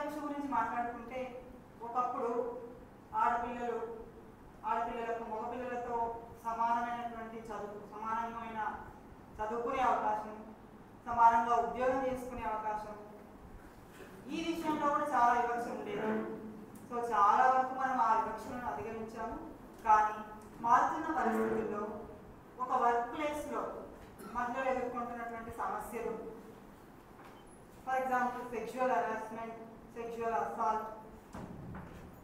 వివక్ష గురించి మాట్లాడుకుంటే ఒకప్పుడు ఆడపిల్లలకు మగపిల్లలతో సమానమైనటువంటి సమానమైన చదువుకునే అవకాశం, సమానంగా ఉద్యోగం చేసుకునే అవకాశం, ఈ విషయంలో కూడా చాలా వివక్ష ఉండేది. సో చాలా వరకు మనం ఆ వివక్షలను అధిగమించాము. కానీ మారుతున్న పరిస్థితుల్లో ఒక వర్క్ ప్లేస్లో మహిళలు ఎదుర్కొంటున్నటువంటి సమస్యలు, for example sexual harassment, sexual assault,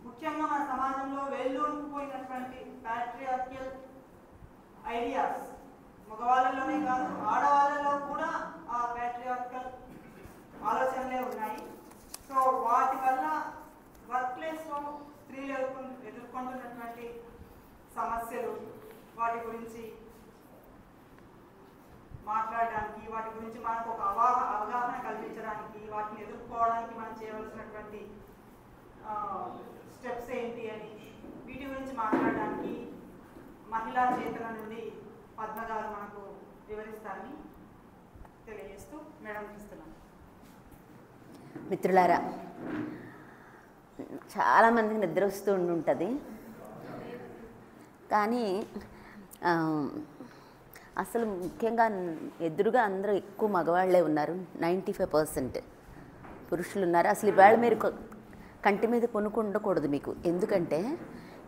ముఖ్యంగా మన సమాజంలో వేళ్ళూనుకుపోయినటువంటి ప్యాట్రియార్కియల్ ఐడియాస్ మగవాళ్ళలోనే కాదు ఆడవాళ్ళలో కూడా ఆ ప్యాట్రియార్కల్ ఆలోచనలే ఉన్నాయి. సో వాటి వల్ల వర్క్ ప్లేస్లో స్త్రీలు ఎదుర్కొంటున్నటువంటి సమస్యలు, వాటి గురించి మాట్లాడడానికి, వాటి గురించి మనకు ఒక అవగాహన కల్పించడానికి, వాటిని ఎదుర్కోవడానికి మనం చేయవలసినటువంటి స్టెప్స్ ఏంటి అని వీటి గురించి మాట్లాడడానికి మహిళా చేతన నుండి పద్మ గారు మనకు వివరిస్తారని తెలియజేస్తూ మేడం ఇస్తున్నాను. మిత్రులారా, చాలామందికి నిద్ర వస్తూ ఉంటుంది, కానీ అసలు ముఖ్యంగా ఎదురుగా అందరూ ఎక్కువ మగవాళ్లే ఉన్నారు. 95% పురుషులు ఉన్నారు. అసలు ఇవాళ మీరు కంటి మీద కొనుక్కు ఉండకూడదు మీకు. ఎందుకంటే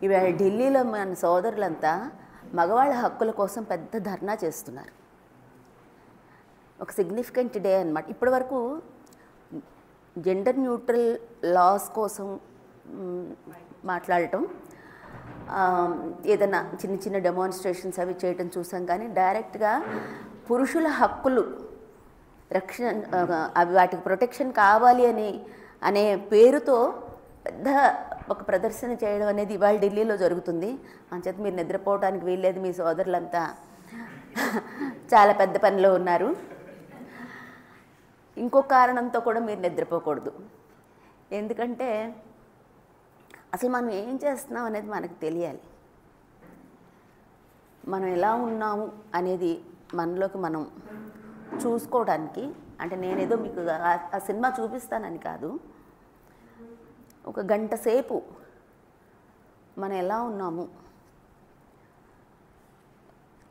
ఇవాళ ఢిల్లీలో మన సోదరులంతా మగవాళ్ళ హక్కుల కోసం పెద్ద ధర్నా చేస్తున్నారు. ఒక సిగ్నిఫికెంట్ డే అన్నమాట. ఇప్పటి వరకు జెండర్ న్యూట్రల్ లాస్ కోసం మాట్లాడటం, ఏదైనా చిన్న చిన్న డెమాన్స్ట్రేషన్స్ అవి చేయటం చూసాం. కానీ డైరెక్ట్గా పురుషుల హక్కులు రక్షణ, అవి వాటికి ప్రొటెక్షన్ కావాలి అనే పేరుతో పెద్ద ఒక ప్రదర్శన చేయడం అనేది ఇవాళ ఢిల్లీలో జరుగుతుంది. అంచేత మీరు నిద్రపోవడానికి వీల్లేదు. మీ సోదరులంతా చాలా పెద్ద పనిలో ఉన్నారు. ఇంకో కారణంతో కూడా మీరు నిద్రపోకూడదు. ఎందుకంటే అసలు మనం ఏం చేస్తున్నాం అనేది మనకు తెలియాలి. మనం ఎలా ఉన్నాము అనేది మనలోకి మనం చూసుకోవడానికి, అంటే నేనేదో మీకు ఆ సినిమా చూపిస్తానని కాదు, ఒక గంట సేపు మనం ఎలా ఉన్నాము,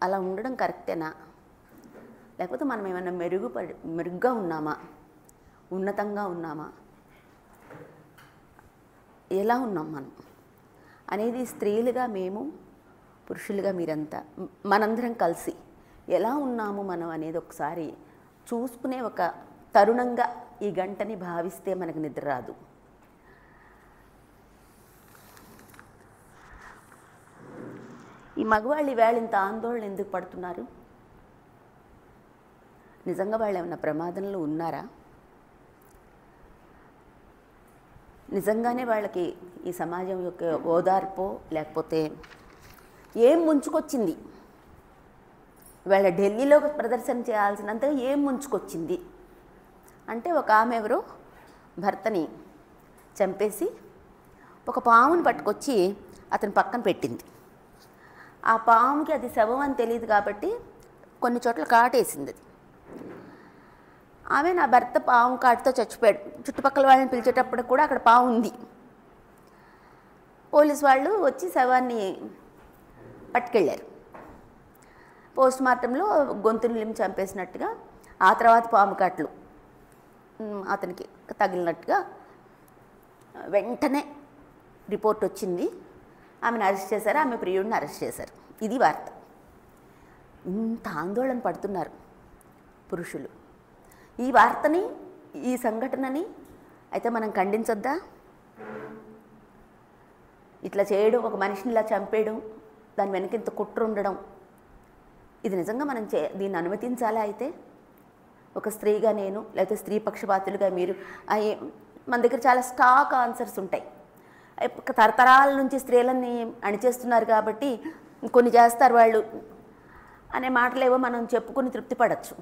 అలా ఉండడం కరెక్టేనా, లేకపోతే మనం ఏమైనా మెరుగ్గా ఉన్నామా, ఉన్నతంగా ఉన్నామా, ఎలా ఉన్నాం మనం అనేది స్త్రీలుగా మేము, పురుషులుగా మీరంతా, మనందరం కలిసి ఎలా ఉన్నాము మనం అనేది ఒకసారి చూసుకునే ఒక తరుణంగా ఈ గంటని భావిస్తే మనకు నిద్ర రాదు. ఈ మగవాళ్ళు ఈవేళ ఇంత ఆందోళన ఎందుకు పడుతున్నారు? నిజంగా వాళ్ళు ఏమైనా ప్రమాదంలో ఉన్నారా? నిజంగానే వాళ్ళకి ఈ సమాజం యొక్క ఓదార్పో లేకపోతే ఏం ముంచుకొచ్చింది? వాళ్ళ ఢిల్లీలో ప్రదర్శన చేయాల్సినంతగా ఏం ముంచుకొచ్చింది అంటే, ఒక ఆమె ఎవరో భర్తని చంపేసి ఒక పాముని పట్టుకొచ్చి అతని పక్కన పెట్టింది. ఆ పాముకి అది శవం అని తెలియదు కాబట్టి కొన్ని చోట్ల కాటేసింది. ఆమె నా భర్త పాము కాటుతో చచ్చిపోయాడు. చుట్టుపక్కల వాళ్ళని పిలిచేటప్పుడు కూడా అక్కడ పాము ఉంది. పోలీసు వాళ్ళు వచ్చి శవాన్ని పట్టుకెళ్ళారు. పోస్ట్ మార్టంలో గొంతుని లిమ్ చంపేసినట్టుగా, ఆ తర్వాత పాము కాట్లు అతనికి తగిలినట్టుగా వెంటనే రిపోర్ట్ వచ్చింది. ఆమెను అరెస్ట్ చేశారు, ఆమె ప్రియుడిని అరెస్ట్ చేశారు. ఇది వార్త. ఇంత ఆందోళన పడుతున్నారు పురుషులు. ఈ వార్తని, ఈ సంఘటనని అయితే మనం ఖండించొద్దా? ఇట్లా చేయడం, ఒక మనిషిని ఇలా చంపేయడం, దాని వెనక ఇంత కుట్ర ఉండడం, ఇది నిజంగా మనం దీన్ని అనుమతించాలా? అయితే ఒక స్త్రీగా నేను, లేకపోతే స్త్రీ పక్షపాతులుగా మీరు, మన దగ్గర చాలా స్టాక్ ఆన్సర్స్ ఉంటాయి. తరతరాల నుంచి స్త్రీలని అణిచేస్తున్నారు కాబట్టి కొన్ని చేస్తారు వాళ్ళు అనే మాటలేవో మనం చెప్పుకొని తృప్తి పడవచ్చు.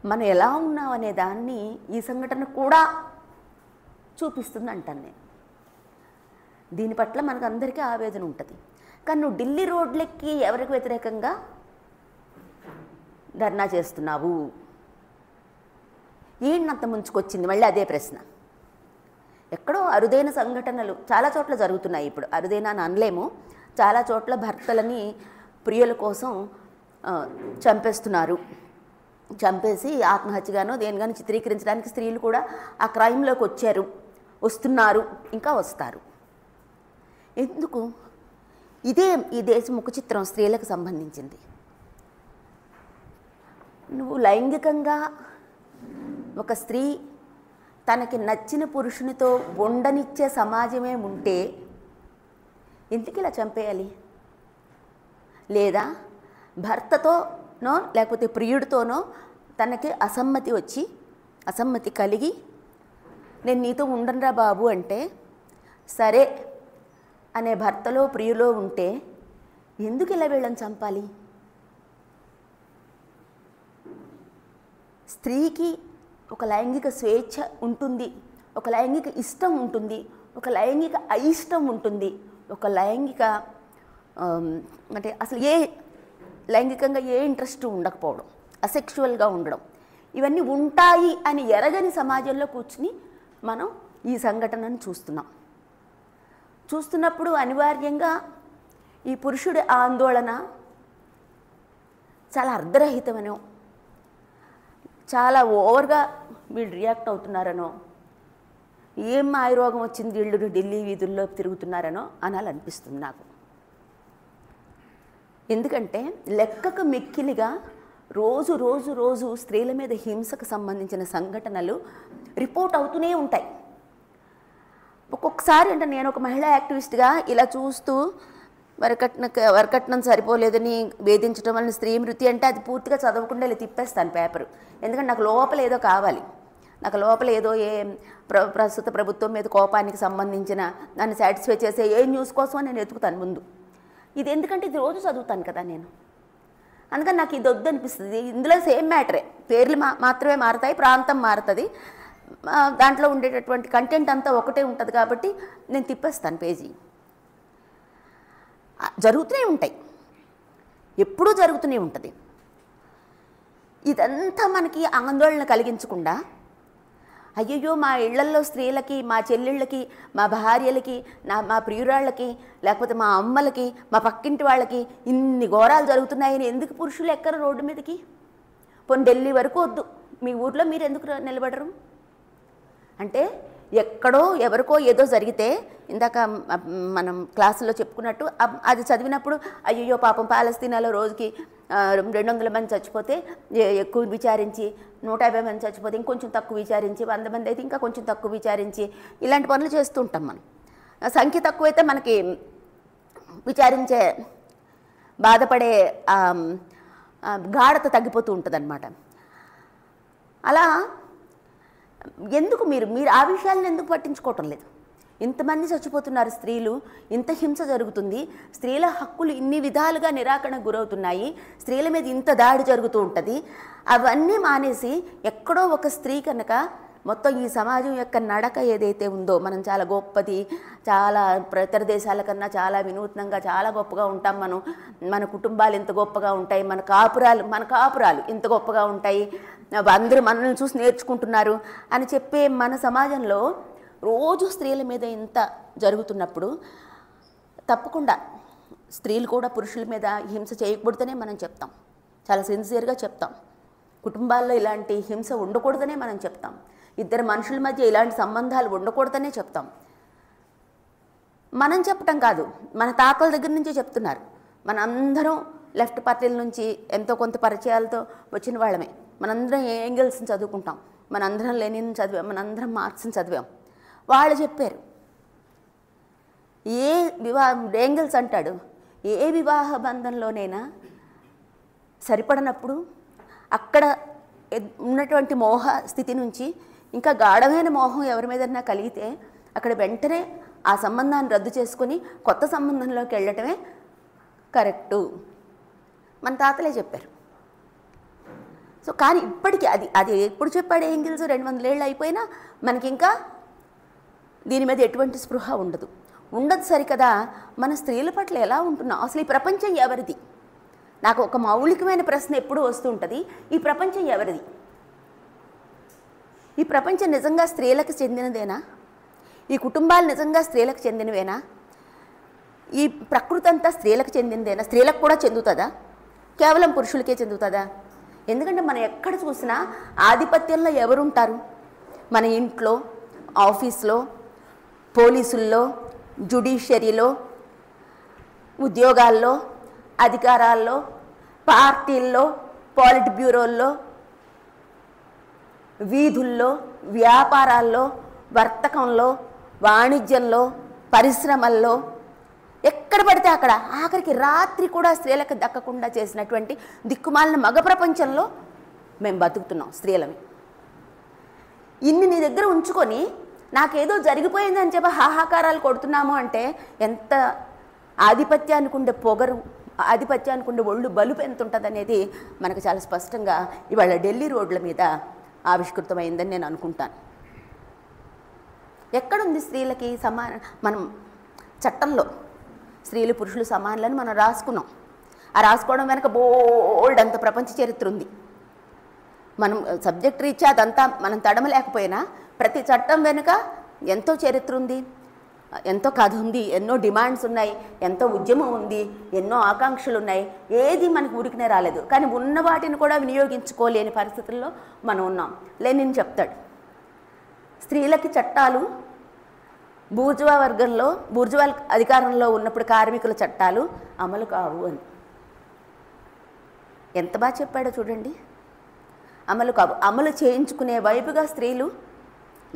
మనం ఎలా ఉన్నాం అనే దాన్ని ఈ సంఘటన కూడా చూపిస్తుంది అంటాను నేను. దీని పట్ల మనకు అందరికీ ఆవేదన ఉంటుంది. కానీ నువ్వు ఢిల్లీ రోడ్లెక్కి ఎవరికి వ్యతిరేకంగా ధర్నా చేస్తున్నావు? ఏంటంత ముంచుకొచ్చింది? మళ్ళీ అదే ప్రశ్న. ఎక్కడో అరుదైన సంఘటనలు చాలా చోట్ల జరుగుతున్నాయి. ఇప్పుడు అరుదైన అని అనలేము, చాలా చోట్ల భర్తలని ప్రియుల కోసం చంపేస్తున్నారు. చంపేసి ఆత్మహత్యగానో దేనిగానో చిత్రీకరించడానికి స్త్రీలు కూడా ఆ క్రైమ్లోకి వస్తున్నారు, ఇంకా వస్తారు. ఎందుకు? ఇదే ఈ దేశ ముఖ చిత్రం స్త్రీలకు సంబంధించింది. నువ్వు లైంగికంగా ఒక స్త్రీ తనకి నచ్చిన పురుషునితో ఉండనిచ్చే సమాజమే ఉంటే ఎందుకు ఇలా చంపేయాలి? లేదా భర్తతోనో లేకపోతే ప్రియుడితోనో తనకి అసమ్మతి కలిగి నేను నీతో ఉండనురా బాబు అంటే సరే అనే భర్తలో ప్రియులో ఉంటే ఎందుకు ఇలా వీళ్ళని చంపాలి? స్త్రీకి ఒక లైంగిక స్వేచ్ఛ ఉంటుంది, ఒక లైంగిక ఇష్టం ఉంటుంది, ఒక లైంగిక అయిష్టం ఉంటుంది, ఒక లైంగిక అంటే అసలు లైంగికంగా ఏ ఇంట్రెస్ట్ ఉండకపోవడం, అసెక్షువల్గా ఉండడం, ఇవన్నీ ఉంటాయి అని ఎరగని సమాజంలో కూర్చుని మనం ఈ సంఘటనను చూస్తున్నప్పుడు అనివార్యంగా ఈ పురుషుడి ఆందోళన చాలా అర్ధరహితమనో, చాలా ఓవర్గా వీళ్ళు రియాక్ట్ అవుతున్నారనో, ఏం మాయరోగం వచ్చింది వీళ్ళు ఢిల్లీ వీధుల్లో తిరుగుతున్నారనో అనాలనిపిస్తుంది నాకు. ఎందుకంటే లెక్కకు మిక్కిలిగా రోజు స్త్రీల మీద హింసకు సంబంధించిన సంఘటనలు రిపోర్ట్ అవుతూనే ఉంటాయి. ఒక్కొక్కసారి అంటే నేను ఒక మహిళా యాక్టివిస్ట్గా ఇలా చూస్తూ వరకట్నం సరిపోలేదని వేధించడం వల్ల స్త్రీ మృతి అంటే అది పూర్తిగా చదవకుండా ఇలా తిప్పేస్తాను పేపరు. ఎందుకంటే నాకు లోపల ఏదో కావాలి, నాకు లోపల ఏదో ప్రస్తుత ప్రభుత్వం మీద కోపానికి సంబంధించిన నన్ను సాటిస్ఫై చేసే ఏ న్యూస్ కోసం నేను వెతుకుతాను ముందు. ఇది ఎందుకంటే ఇది రోజు చదువుతాను కదా నేను, అందుకని నాకు ఇది వద్దు అనిపిస్తుంది. ఇందులో సేమ్ మ్యాటరే, పేర్లు మాత్రమే మారుతాయి, ప్రాంతం మారుతుంది, దాంట్లో ఉండేటటువంటి కంటెంట్ అంతా ఒకటే ఉంటుంది కాబట్టి నేను తిప్పేస్తాను పేజీ. జరుగుతూనే ఉంటాయి, ఎప్పుడూ జరుగుతూనే ఉంటుంది. ఇదంతా మనకి ఆందోళన కలిగించకుండా అయ్యయ్యో మా ఇళ్లల్లో స్త్రీలకి, మా చెల్లెళ్ళకి, మా భార్యలకి, మా ప్రియురాళ్ళకి, లేకపోతే మా అమ్మలకి, మా పక్కింటి వాళ్ళకి ఇన్ని ఘోరాలు జరుగుతున్నాయని ఎందుకు పురుషులు ఎక్కరు రోడ్డు మీదకి? పోనీ ఢిల్లీ వరకు వద్దు, మీ ఊర్లో మీరు ఎందుకు నిలబడరు? అంటే ఎక్కడో ఎవరికో ఏదో జరిగితే ఇందాక మనం క్లాసులో చెప్పుకున్నట్టు అది చదివినప్పుడు అయ్యో పాపం పాలస్తీనాలో రోజుకి 200 మంది చచ్చిపోతే ఎక్కువ విచారించి, 150 మంది చచ్చిపోతే ఇంకొంచెం తక్కువ విచారించి, 100 మంది అయితే ఇంకా కొంచెం తక్కువ విచారించి, ఇలాంటి పనులు చేస్తూ ఉంటాం మనం. సంఖ్య తక్కువైతే మనకి విచారించే బాధపడే గాఢత తగ్గిపోతూ ఉంటుందన్నమాట. అలా ఎందుకు మీరు ఆ విషయాలను ఎందుకు పట్టించుకోవటం లేదు? ఇంతమంది చచ్చిపోతున్నారు స్త్రీలు, ఇంత హింస జరుగుతుంది, స్త్రీల హక్కులు ఇన్ని విధాలుగా నిరాకరణకు గురవుతున్నాయి, స్త్రీల మీద ఇంత దాడి జరుగుతూ ఉంటుంది. అవన్నీ మానేసి ఎక్కడో ఒక స్త్రీ కనుక మొత్తం ఈ సమాజం యొక్క నడక ఏదైతే ఉందో, మనం చాలా గొప్పది, చాలా ఇతర దేశాల కన్నా చాలా వినూత్నంగా చాలా గొప్పగా ఉంటాం, మన కుటుంబాలు ఇంత గొప్పగా ఉంటాయి, మన కాపురాలు ఇంత గొప్పగా ఉంటాయి, అందరూ మనల్ని చూసి నేర్చుకుంటున్నారు అని చెప్పే మన సమాజంలో రోజు స్త్రీల మీద ఇంత జరుగుతున్నప్పుడు తప్పకుండా స్త్రీలు కూడా పురుషుల మీద హింస చేయకూడదనే మనం చెప్తాం, చాలా సిన్సియర్గా చెప్తాం. కుటుంబాల్లో ఇలాంటి హింస ఉండకూడదనే మనం చెప్తాం, ఇద్దరు మనుషుల మధ్య ఇలాంటి సంబంధాలు ఉండకూడదనే చెప్తాం. మనం చెప్పటం కాదు, మన తాతల దగ్గర నుంచే చెప్తున్నారు. మనందరం లెఫ్ట్ పార్టీల నుంచి ఎంతో కొంత పరిచయాలతో వచ్చిన వాళ్ళమే. మనందరం ఏంగెల్స్ని చదువుకుంటాం, మనందరం లెనిన్ చదివాం, మనందరం మార్క్స్ని చదివాం. వాళ్ళు చెప్పారు, ఏంగెల్స్ అంటాడు, ఏ వివాహ బంధంలోనైనా సరిపడనప్పుడు అక్కడ ఉన్నటువంటి మోహ స్థితి నుంచి ఇంకా గాఢమైన మోహం ఎవరి మీదన్నా కలిగితే అక్కడ వెంటనే ఆ సంబంధాన్ని రద్దు చేసుకొని కొత్త సంబంధంలోకి వెళ్ళటమే కరెక్టు. మన తాతలే చెప్పారు. సో కానీ ఇప్పటికీ అది ఎప్పుడు చెప్పాడు ఏంగెల్స్? 200 ఏళ్ళు అయిపోయినా మనకి ఇంకా దీని మీద ఎటువంటి స్పృహ ఉండదు సరికదా. మన స్త్రీల పట్ల ఎలా ఉంటున్నాం? అసలు ఈ ప్రపంచం ఎవరిది? నాకు ఒక మౌలికమైన ప్రశ్న ఎప్పుడూ వస్తూ ఉంటుంది, ఈ ప్రపంచం ఎవరిది? ఈ ప్రపంచం నిజంగా స్త్రీలకు చెందినదేనా? ఈ కుటుంబాలు నిజంగా స్త్రీలకు చెందినవేనా? ఈ ప్రకృతి అంతా స్త్రీలకు చెందినదేనా? స్త్రీలకు కూడా చెందుతుందా? కేవలం పురుషులకే చెందుతుందా? ఎందుకంటే మనం ఎక్కడ చూసినా ఆధిపత్యంలో ఎవరుంటారు? మన ఇంట్లో, ఆఫీస్లో, పోలీసుల్లో, జ్యుడిషియరీలో, ఉద్యోగాల్లో, అధికారాల్లో, పార్టీల్లో, పాలిట్ బ్యూరోల్లో, వీధుల్లో, వ్యాపారాల్లో, వర్తకంలో, వాణిజ్యంలో, పరిశ్రమల్లో, ఎక్కడ పడితే అక్కడ, ఆఖరికి రాత్రి కూడా స్త్రీలకు దక్కకుండా చేసినటువంటి దిక్కుమాలిన మగ ప్రపంచంలో మేము బతుకుతున్నాం స్త్రీలమి. ఇన్ని నీ దగ్గర ఉంచుకొని నాకేదో జరిగిపోయిందని చెప్పి హాహాకారాలు కొడుతున్నాము అంటే ఎంత ఆధిపత్యానికి ఉండే పొగరు, ఆధిపత్యానికి ఉండే ఒళ్ళు బలుపు ఎంత ఉంటుంది అనేది మనకు చాలా స్పష్టంగా ఇవాళ ఢిల్లీ రోడ్ల మీద ఆవిష్కృతమైందని నేను అనుకుంటాను. ఎక్కడుంది స్త్రీలకి మనం చట్టంలో స్త్రీలు పురుషులు సమానులని మనం రాసుకున్నాం. ఆ రాసుకోవడం వెనక బోల్డ్ అంత ప్రపంచ చరిత్ర ఉంది. మనం సబ్జెక్ట్ రీత్యా అదంతా మనం తడమలేకపోయినా ప్రతి చట్టం వెనుక ఎంతో చరిత్ర ఉంది, ఎంతో కథ ఉంది, ఎన్నో డిమాండ్స్ ఉన్నాయి, ఎంతో ఉద్యమం ఉంది, ఎన్నో ఆకాంక్షలు ఉన్నాయి. ఏది మనకు ఊరికనే రాలేదు. కానీ ఉన్న వాటిని కూడా వినియోగించుకోలేని పరిస్థితుల్లో మనం ఉన్నాం. లెనిన్ చెప్తాడు, స్త్రీలకి చట్టాలు బూర్జువా వర్గంలో, బూర్జువా అధికారంలో ఉన్నప్పుడు కార్మికుల చట్టాలు అమలు కావు అని. ఎంత బాగా చెప్పాడో చూడండి. అమలు కావు, అమలు చేయించుకునే వైపుగా స్త్రీలు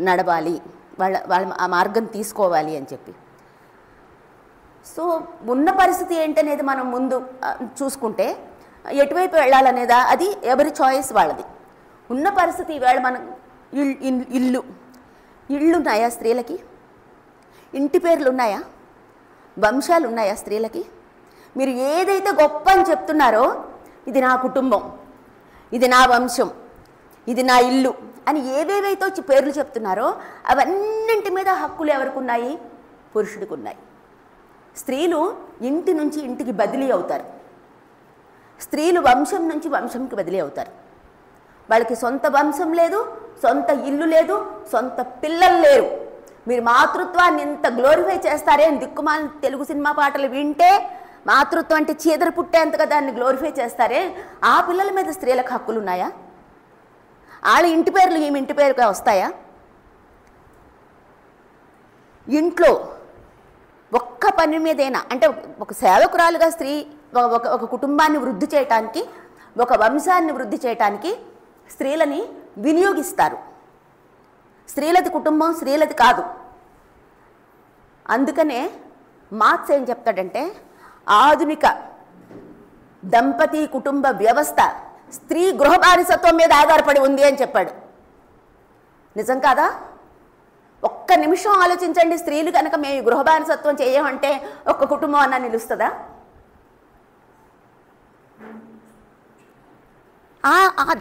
నడవాలి, వాళ్ళ ఆ మార్గం తీసుకోవాలి అని చెప్పి. సో ఉన్న పరిస్థితి ఏంటనేది మనం ముందు చూసుకుంటే ఎటువైపు వెళ్ళాలనేదా అది ఎవరి చాయిస్ వాళ్ళది. ఉన్న పరిస్థితి ఈవేళ మనం ఇళ్ళు ఉన్నాయా స్త్రీలకి? ఇంటి పేర్లు ఉన్నాయా? వంశాలు ఉన్నాయా స్త్రీలకి? మీరు ఏదైతే గొప్ప అని చెప్తున్నారో, ఇది నా కుటుంబం, ఇది నా వంశం, ఇది నా ఇల్లు అని ఏవేవైతే వచ్చి పేర్లు చెప్తున్నారో అవన్నింటి మీద హక్కులు ఎవరికి ఉన్నాయి? పురుషుడికి ఉన్నాయి. స్త్రీలు ఇంటి నుంచి ఇంటికి బదిలీ అవుతారు. స్త్రీలు వంశం నుంచి వంశంకి బదిలీ అవుతారు. వాళ్ళకి సొంత వంశం లేదు, సొంత ఇల్లు లేదు, సొంత పిల్లలు లేరు. మీరు మాతృత్వాన్ని ఇంత గ్లోరిఫై చేస్తారే అని దిక్కుమాలిన తెలుగు సినిమా పాటలు వింటే, మాతృత్వం అంటే చీదర పుట్టేంతగా దాన్ని గ్లోరిఫై చేస్తారే, ఆ పిల్లల మీద స్త్రీలకు హక్కులు ఉన్నాయా? వాళ్ళ ఇంటి పేర్లు ఈమె ఇంటి పేరుగా వస్తాయా? ఇంట్లో ఒక్క పని మీదైనా, అంటే ఒక సేవకురాలుగా స్త్రీ ఒక కుటుంబాన్ని వృద్ధి చేయటానికి, ఒక వంశాన్ని వృద్ధి చేయటానికి స్త్రీలని వినియోగిస్తారు. స్త్రీలది కుటుంబం, స్త్రీలది కాదు. అందుకనే మార్క్స్ ఏం చెప్తాడంటే, ఆధునిక దంపతి కుటుంబ వ్యవస్థ స్త్రీ గృహ బానిసత్వం మీద ఆధారపడి ఉంది అని చెప్పాడు. నిజం కాదా? ఒక్క నిమిషం ఆలోచించండి. స్త్రీలు కనుక మేము గృహ బానిసత్వం చేయమంటే ఒక్క కుటుంబం అన్నా నిలుస్తుందా?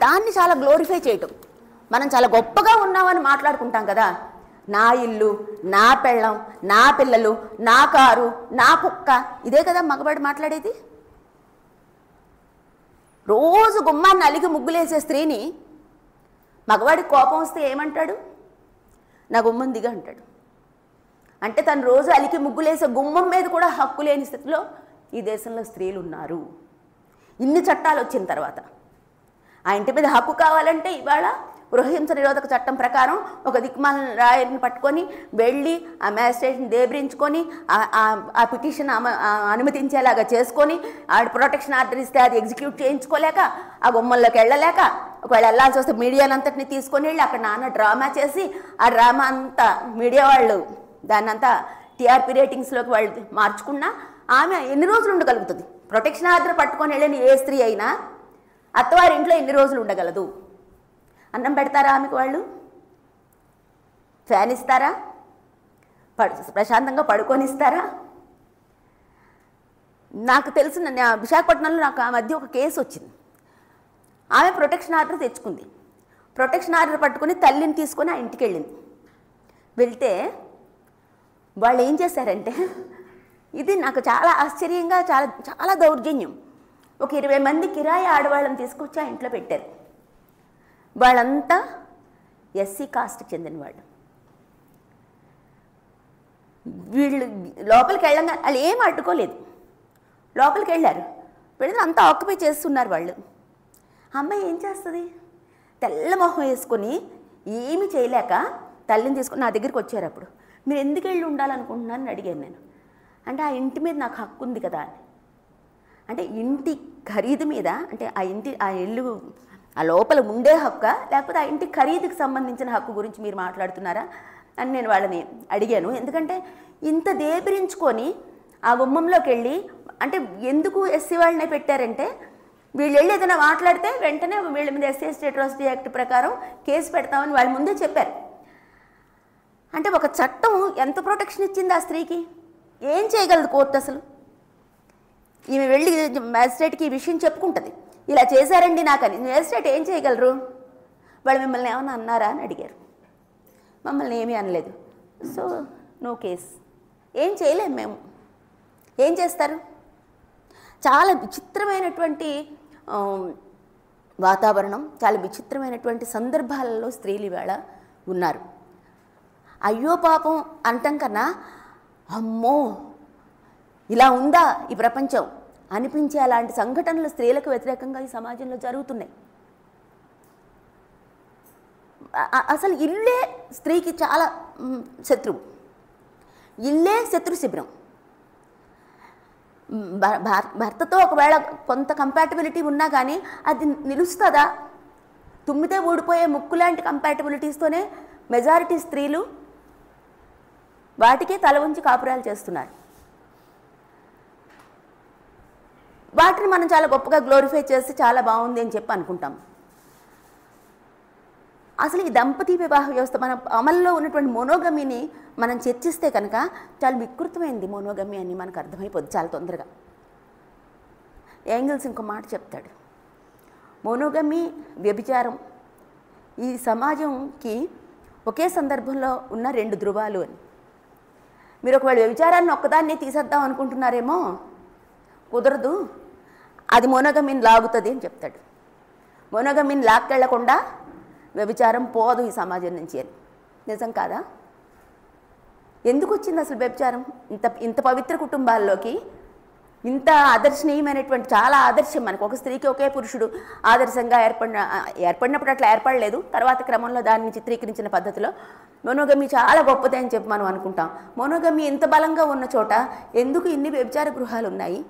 దాన్ని చాలా గ్లోరిఫై చేయటం, మనం చాలా గొప్పగా ఉన్నామని మాట్లాడుకుంటాం కదా. నా ఇల్లు, నా పెళ్ళం, నా పిల్లలు, నా కారు, నా కుక్క, ఇదే కదా మగవాడు మాట్లాడేది. రోజు గుమ్మాన్ని అలిగి ముగ్గులేసే స్త్రీని మగవాడికి కోపం వస్తే ఏమంటాడు? నా గుమ్మం దిగా అంటాడు. అంటే తను రోజు అలికి ముగ్గులేసే గుమ్మం మీద కూడా హక్కు లేని స్థితిలో ఈ దేశంలో స్త్రీలు ఉన్నారు. ఇన్ని చట్టాలు వచ్చిన తర్వాత ఆ ఇంటి మీద హక్కు కావాలంటే ఇవాళ గృహహింస నిరోధక చట్టం ప్రకారం ఒక దిక్మాల రాయని పట్టుకొని వెళ్ళి ఆ మ్యాజిస్ట్రేట్ని దేబ్రించుకొని ఆ పిటిషన్ అనుమతించేలాగా చేసుకొని ఆవిడ ప్రొటెక్షన్ ఆర్డర్ ఇస్తే అది ఎగ్జిక్యూట్ చేయించుకోలేక, ఆ గుమ్మల్లోకి వెళ్ళలేక, ఒకవేళ వెళ్ళాల్సి వస్తే మీడియానంతటిని తీసుకొని వెళ్ళి అక్కడ నాన్న డ్రామా చేసి ఆ డ్రామా అంతా మీడియా వాళ్ళు దాన్నంతా టీఆర్పీ రేటింగ్స్లోకి వాళ్ళు మార్చుకున్నా ఆమె ఎన్ని రోజులు ఉండగలుగుతుంది? ప్రొటెక్షన్ ఆర్డర్ పట్టుకొని వెళ్ళిన ఏ స్త్రీ అయినా అత్తవారింట్లో ఎన్ని రోజులు ఉండగలదు? అన్నం పెడతారా ఆమెకు? వాళ్ళు ఫ్యాన్ ఇస్తారా? ప్రశాంతంగా పడుకొనిస్తారా? నాకు తెలిసిన విశాఖపట్నంలో నాకు ఆ మధ్య ఒక కేసు వచ్చింది. ఆమె ప్రొటెక్షన్ ఆర్డర్ తెచ్చుకుంది. ప్రొటెక్షన్ ఆర్డర్ పట్టుకుని తల్లిని తీసుకొని ఆ ఇంటికి వెళ్ళింది. వెళ్తే వాళ్ళు ఏం చేశారంటే, ఇది నాకు చాలా ఆశ్చర్యంగా, చాలా చాలా దౌర్జన్యం. ఒక 20 మంది కిరాయి ఆడవాళ్ళని తీసుకొచ్చి ఆ ఇంట్లో పెట్టారు. వాళ్ళంతా ఎస్సీ కాస్ట్కి చెందిన వాళ్ళు. వీళ్ళు లోపలికి వెళ్ళంగా వాళ్ళు ఏం అడ్డుకోలేదు, లోపలికి వెళ్ళారు. వెళ్ళి అంతా ఆక్యుపై చేస్తున్నారు వాళ్ళు. అమ్మాయి ఏం చేస్తుంది? తెల్ల మొహం వేసుకొని ఏమీ చేయలేక తల్లిని తీసుకొని నా దగ్గరికి వచ్చారు. అప్పుడు మీరు ఎందుకు వెళ్ళి ఉండాలనుకుంటున్నారని అడిగాను నేను. అంటే ఆ ఇంటి మీద నాకు హక్కు ఉంది కదా అని. అంటే ఇంటి ఖరీదు మీద, అంటే ఆ ఇల్లు ఆ లోపల ఉండే హక్కు లేకపోతే ఆ ఇంటి ఖరీదుకి సంబంధించిన హక్కు గురించి మీరు మాట్లాడుతున్నారా అని నేను వాళ్ళని అడిగాను. ఎందుకంటే ఇంత దేబరించుకొని ఆ గుమ్మంలోకి వెళ్ళి, అంటే ఎందుకు ఎస్సీ వాళ్ళనే పెట్టారంటే వీళ్ళు వెళ్ళి ఏదైనా మాట్లాడితే వెంటనే వీళ్ళ మీద ఎస్సీ ఎస్టీ అట్రాసిటీ యాక్ట్ ప్రకారం కేసు పెడతామని వాళ్ళ ముందే చెప్పారు. అంటే ఒక చట్టం ఎంత ప్రొటెక్షన్ ఇచ్చింది ఆ స్త్రీకి? ఏం చేయగలదు కోర్టు అసలు? ఈమె వెళ్ళి మ్యాజిస్ట్రేట్కి ఈ విషయం చెప్పుకుంటుంది, ఇలా చేశారండి నాకని. మ్యాజిస్ట్రేట్ ఏం చేయగలరు? వాళ్ళు మిమ్మల్ని ఏమన్నా అన్నారా అని అడిగారు. మమ్మల్ని ఏమీ అనలేదు. So no case. ఏం చేయలేము మేము. ఏం చేస్తారు? చాలా విచిత్రమైనటువంటి వాతావరణం, చాలా విచిత్రమైనటువంటి సందర్భాలలో స్త్రీలు ఈవేళ ఉన్నారు. అయ్యో పాపం అంటాం కన్నా అమ్మో ఇలా ఉందా ఈ ప్రపంచం అనిపించే అలాంటి సంఘటనలు స్త్రీలకు వ్యతిరేకంగా ఈ సమాజంలో జరుగుతున్నాయి. అసలు ఇల్లే స్త్రీకి చాలా శత్రువు, ఇల్లే శత్రు శిబిరం. భర్తతో ఒకవేళ కొంత కంపాటబిలిటీ ఉన్నా కానీ అది నిలుస్తుందా? తుమ్మితే ఊడిపోయే ముక్కు లాంటి కంపాటబిలిటీస్తోనే మెజారిటీ స్త్రీలు వాటికే తల ఉంచి కాపురాలు చేస్తున్నారు. వాటిని మనం చాలా గొప్పగా గ్లోరిఫై చేసి చాలా బాగుంది అని చెప్పి అనుకుంటాం. అసలు ఈ దంపతి వివాహ వ్యవస్థ మన అమల్లో ఉన్నటువంటి మోనోగమీని మనం చర్చిస్తే కనుక చాలా వికృతమైంది మోనోగమి అని మనకు అర్థమైపోద్ది చాలా తొందరగా. యాంగిల్స్ ఇంకో మాట చెప్తాడు, మోనోగమి వ్యభిచారం ఈ సమాజంకి ఒకే సందర్భంలో ఉన్న రెండు ధృవాలు అని. మీరు ఒకవేళ వ్యభిచారాన్ని ఒక్కదాన్ని తీసేద్దాం అనుకుంటున్నారేమో, కుదరదు, అది మోనోగమిని లాగుతుంది అని చెప్తాడు. మోనోగమిని లాక్కెళ్లకుండా వ్యభిచారం పోదు ఈ సమాజం నుంచి అని. నిజం కాదా? ఎందుకు వచ్చింది అసలు వ్యభిచారం? ఇంత పవిత్ర కుటుంబాల్లోకి ఇంత ఆదర్శనీయమైనటువంటి, చాలా ఆదర్శం మనకు, ఒక స్త్రీకి ఒకే పురుషుడు ఆదర్శంగా ఏర్పడినప్పుడు అట్లా ఏర్పడలేదు, తర్వాత క్రమంలో దాన్ని చిత్రీకరించిన పద్ధతిలో మోనోగమి చాలా గొప్పది అని చెప్పి మనం అనుకుంటాం. మోనోగమి ఇంత బలంగా ఉన్న చోట ఎందుకు ఇన్ని వ్యభిచార గృహాలు ఉన్నాయి?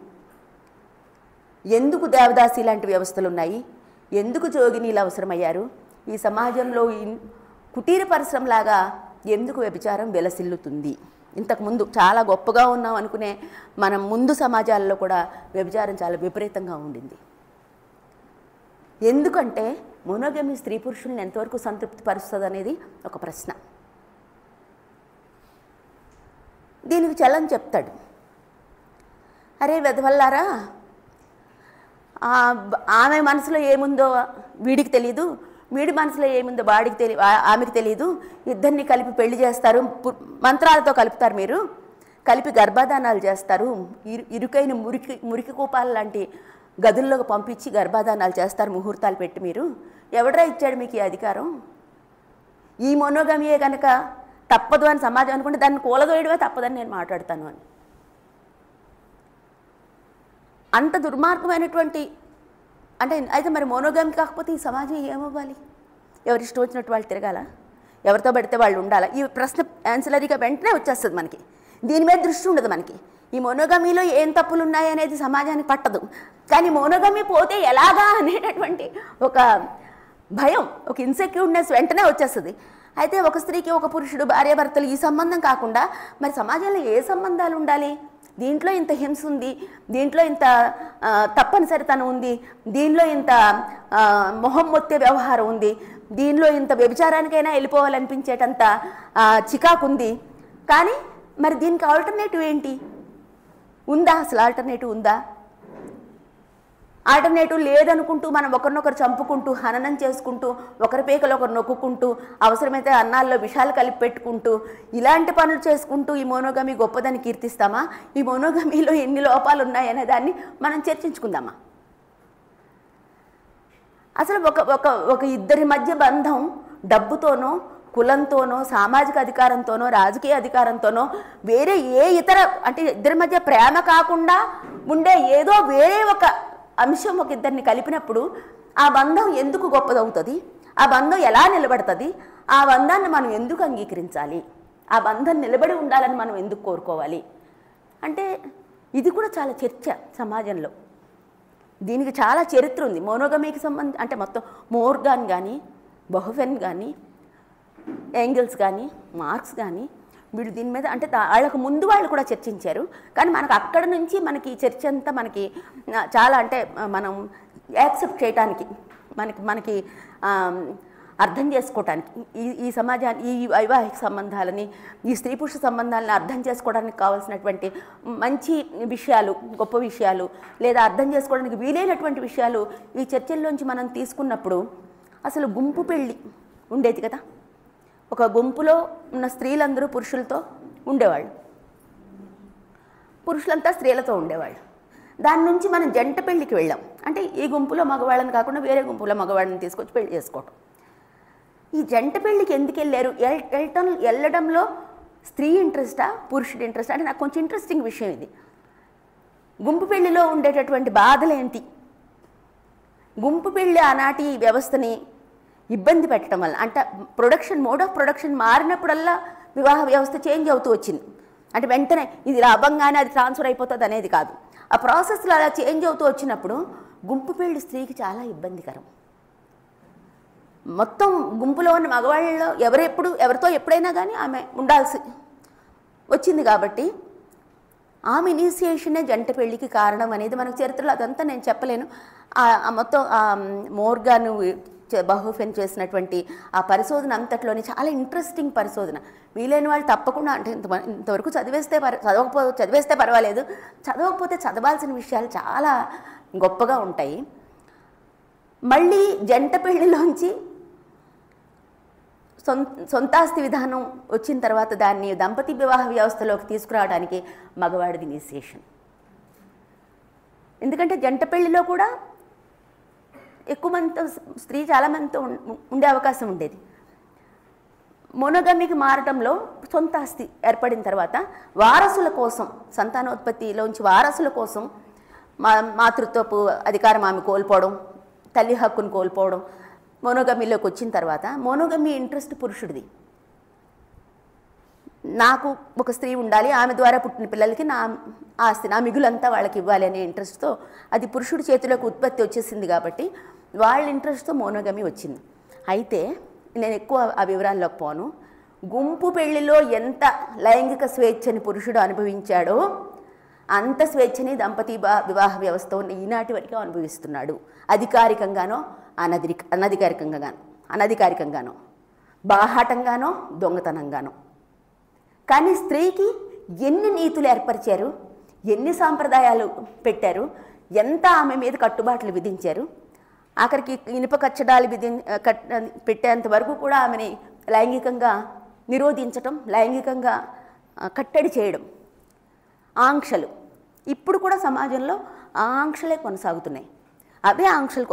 ఎందుకు దేవదాసి లాంటి వ్యవస్థలు ఉన్నాయి? ఎందుకు జోగినీలు అవసరమయ్యారు? ఈ సమాజంలో కుటీర పరిశ్రమలాగా ఎందుకు వ్యభిచారం వెలసిల్లుతుంది? ఇంతకుముందు చాలా గొప్పగా ఉన్నాం అనుకునే మనం ముందు సమాజాల్లో కూడా వ్యభిచారం చాలా విపరీతంగా ఉండింది. ఎందుకంటే మోనోగమి స్త్రీ పురుషుల్ని ఎంతవరకు సంతృప్తి పరుస్తుంది అనేది ఒక ప్రశ్న. దీనికి చలం చెప్తాడు, అరే వెధవల్లారా, ఆమె మనసులో ఏముందో వీడికి తెలీదు, వీడి మనసులో ఏముందో ఆమెకి తెలియదు, ఇద్దరిని కలిపి పెళ్లి చేస్తారు, మంత్రాలతో కలుపుతారు, మీరు కలిపి గర్భాధానాలు చేస్తారు, ఇరుకైన మురికి కూపాల లాంటి గదుల్లోకి పంపించి గర్భాధానాలు చేస్తారు ముహూర్తాలు పెట్టి. మీరు ఎవడరా ఇచ్చాడు మీకు ఈ అధికారం? ఈ మోనోగమియే కనుక తప్పదు అని సమాజం అనుకుంటే దాన్ని కూలదోయడమే తప్పదని నేను మాట్లాడతాను అని. అంత దుర్మార్గమైనటువంటి, అంటే అయితే మరి మోనోగమి కాకపోతే ఈ సమాజం ఏమవ్వాలి? ఎవరిష్టం వచ్చినట్టు వాళ్ళు తిరగాల? ఎవరితో పడితే వాళ్ళు ఉండాలా? ఈ ప్రశ్న ఆన్సలరీగా వెంటనే వచ్చేస్తుంది మనకి. దీని మీద దృష్టి ఉండదు మనకి. ఈ మోనోగమిలో ఏం తప్పులు ఉన్నాయి అనేది సమాజానికి పట్టదు. కానీ మోనోగమి పోతే ఎలాగా అనేటటువంటి ఒక భయం, ఒక ఇన్సెక్యూర్నెస్ వెంటనే వచ్చేస్తుంది. అయితే ఒక స్త్రీకి ఒక పురుషుడు, భార్యాభర్తలు ఈ సంబంధం కాకుండా మరి సమాజంలో ఏ సంబంధాలు ఉండాలి? దీంట్లో ఇంత హింస ఉంది, దీంట్లో ఇంత తప్పనిసరితనం ఉంది, దీనిలో ఇంత మొహం మొత్తే వ్యవహారం ఉంది, దీనిలో ఇంత వ్యభిచారానికైనా వెళ్ళిపోవాలనిపించేటంత చికాకు ఉంది. కానీ మరి దీనికి ఆల్టర్నేటివ్ ఏంటి? ఉందా అసలు? ఆల్టర్నేటివ్ ఉందా? ఆల్టర్నేటివ్ లేదనుకుంటూ మనం ఒకరినొకరు చంపుకుంటూ, హననం చేసుకుంటూ, ఒకరి పేకలు ఒకరు నొక్కుంటూ, అవసరమైతే అన్నాల్లో విషాలు కలిపి పెట్టుకుంటూ, ఇలాంటి పనులు చేసుకుంటూ ఈ మోనోగమి గొప్పదని కీర్తిస్తామా? ఈ మోనోగమిలో ఎన్ని లోపాలు ఉన్నాయనే దాన్ని మనం చర్చించుకుందామా? అసలు ఒక ఇద్దరి మధ్య బంధం డబ్బుతోనో కులంతోనో సామాజిక అధికారంతోనో రాజకీయ అధికారంతోనో వేరే ఏ ఇతర అంటే ఇద్దరి మధ్య ప్రేమ కాకుండా ఉండే ఏదో వేరే ఒక అంశం ఒక ఇద్దరిని కలిపినప్పుడు ఆ బంధం ఎందుకు గొప్పదవుతుంది, ఆ బంధం ఎలా నిలబడుతుంది, ఆ బంధాన్ని మనం ఎందుకు అంగీకరించాలి, ఆ బంధం నిలబడి ఉండాలని మనం ఎందుకు కోరుకోవాలి అంటే ఇది కూడా చాలా చర్చ సమాజంలో. దీనికి చాలా చరిత్ర ఉంది. మోనోగమీకి సంబంధించి అంటే మొత్తం మోర్గాన్ కానీ బహుఫెన్ కానీ ఏంగిల్స్ కానీ మార్క్స్ కానీ వీళ్ళు దీని మీద అంటే వాళ్ళకు ముందు వాళ్ళు కూడా చర్చించారు. కానీ మనకు అక్కడ నుంచి మనకి ఈ చర్చ అంతా మనకి చాలా అంటే మనం యాక్సెప్ట్ చేయడానికి మనకి అర్థం చేసుకోవటానికి ఈ సమాజాన్ని ఈ వైవాహిక సంబంధాలని ఈ స్త్రీ పురుష సంబంధాలని అర్థం చేసుకోవడానికి కావాల్సినటువంటి మంచి విషయాలు గొప్ప విషయాలు లేదా అర్థం చేసుకోవడానికి వీలైనటువంటి విషయాలు ఈ చర్చల్లోంచి మనం తీసుకున్నప్పుడు అసలు గుంపు పెళ్ళి ఉండేది కదా. ఒక గుంపులో ఉన్న స్త్రీలందరూ పురుషులతో ఉండేవాళ్ళు, పురుషులంతా స్త్రీలతో ఉండేవాళ్ళు. దాని నుంచి మనం జంట పెళ్ళికి వెళ్ళాం. అంటే ఈ గుంపులో మగవాళ్ళని కాకుండా వేరే గుంపులో మగవాళ్ళని తీసుకొచ్చి పెళ్లి చేసుకోవటం. ఈ జంట పెళ్ళికి ఎందుకు వెళ్ళారు? వెళ్ళడంలో స్త్రీ ఇంట్రెస్టా పురుషుడి ఇంట్రెస్టా అంటే నాకు కొంచెం ఇంట్రెస్టింగ్ విషయం ఇది. గుంపు పెళ్లిలో ఉండేటటువంటి బాధలు ఏంటి? గుంపు పెళ్ళి ఆనాటి వ్యవస్థని ఇబ్బంది పెట్టడం వల్ల అంటే మోడ్ ఆఫ్ ప్రొడక్షన్ మారినప్పుడల్లా వివాహ వ్యవస్థ చేంజ్ అవుతూ వచ్చింది. అంటే వెంటనే ఇది లాభంగానే అది ట్రాన్స్ఫర్ అయిపోతుంది అనేది కాదు. ఆ ప్రాసెస్లో అలా చేంజ్ అవుతూ వచ్చినప్పుడు గుంపు పెళ్ళి స్త్రీకి చాలా ఇబ్బందికరం. మొత్తం గుంపులో ఉన్న మగవాళ్ళలో ఎవరితో ఎప్పుడైనా కానీ ఆమె ఉండాల్సి వచ్చింది కాబట్టి ఆమె ఇనిషియేషనే జంట పెళ్ళికి కారణం అనేది మనకు చరిత్రలో అదంతా నేను చెప్పలేను. మొత్తం మోర్గాన్ బహుఫెన్ చేసినటువంటి ఆ పరిశోధన అంతట్లోనే చాలా ఇంట్రెస్టింగ్ పరిశోధన. వీలైన వాళ్ళు తప్పకుండా అంటే ఇంతవరకు చదివేస్తే పర్వాలేదు, చదవకపోతే చదవాల్సిన విషయాలు చాలా గొప్పగా ఉంటాయి. మళ్ళీ జంట పెళ్ళిలోంచి సొంతాస్తి విధానం వచ్చిన తర్వాత దాన్ని దంపతి వివాహ వ్యవస్థలోకి తీసుకురావడానికి మగవాడిది ఇనిషియేషన్. ఎందుకంటే జంట పెళ్లిలో కూడా ఎక్కువ మందితో స్త్రీ చాలా మందితో ఉండే అవకాశం ఉండేది. మోనోగమికి మారటంలో సొంత ఆస్తి ఏర్పడిన తర్వాత వారసుల కోసం సంతానోత్పత్తిలోంచి వారసుల కోసం మాతృత్వపు అధికారం ఆమె కోల్పోవడం, తల్లి హక్కును కోల్పోవడం, మోనోగమిలోకి వచ్చిన తర్వాత మోనోగమి ఇంట్రెస్ట్ పురుషుడిది. నాకు ఒక స్త్రీ ఉండాలి, ఆమె ద్వారా పుట్టిన పిల్లలకి నా ఆస్తి నా మిగులంతా వాళ్ళకి ఇవ్వాలి అనే ఇంట్రెస్ట్తో అది పురుషుడి చేతిలోకి ఉత్పత్తి వచ్చేసింది కాబట్టి వాళ్ళ ఇంట్రెస్ట్తో మోనోగమి వచ్చింది. అయితే నేను ఎక్కువ ఆ వివరాల్లోకి పోను. గుంపు పెళ్లిలో ఎంత లైంగిక స్వేచ్ఛని పురుషుడు అనుభవించాడో అంత స్వేచ్ఛని దంపతి వివాహ వ్యవస్థ ఈనాటి వరకు అనుభవిస్తున్నాడు. అధికారికంగానో అనధికారికంగానో బాహాటంగానో దొంగతనంగానో. కానీ స్త్రీకి ఎన్ని నీతులు ఏర్పరిచారు, ఎన్ని సాంప్రదాయాలు పెట్టారు, ఎంత ఆమె మీద కట్టుబాట్లు విధించారు. ఆఖరికి ఇనుప కచ్చడాలు పెట్టేంత వరకు కూడా ఆమెని లైంగికంగా నిరోధించటం, లైంగికంగా కట్టడి చేయడం, ఆంక్షలు. ఇప్పుడు కూడా సమాజంలో ఆ ఆంక్షలే కొనసాగుతున్నాయి, అవే ఆంక్షలు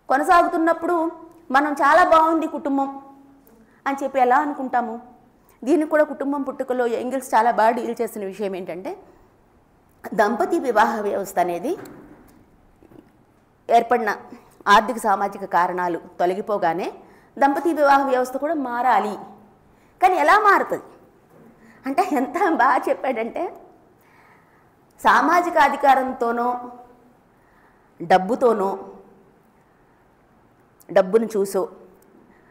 కొనసాగుతున్నప్పుడు మనం చాలా బాగుంది కుటుంబం అని చెప్పి ఎలా అనుకుంటాము? దీనికి కూడా కుటుంబం పుట్టుకలో ఏంగిల్స్ చాలా బాగా డీల్ చేసిన విషయం ఏంటంటే దంపతి వివాహ వ్యవస్థ అనేది ఏర్పడిన ఆర్థిక సామాజిక కారణాలు తొలగిపోగానే దంపతి వివాహ వ్యవస్థ కూడా మారాలి. కానీ ఎలా మారుతుంది అంటే ఎంత బాగా చెప్పాడంటే సామాజిక అధికారంతోనో డబ్బుతోనో డబ్బును చూసో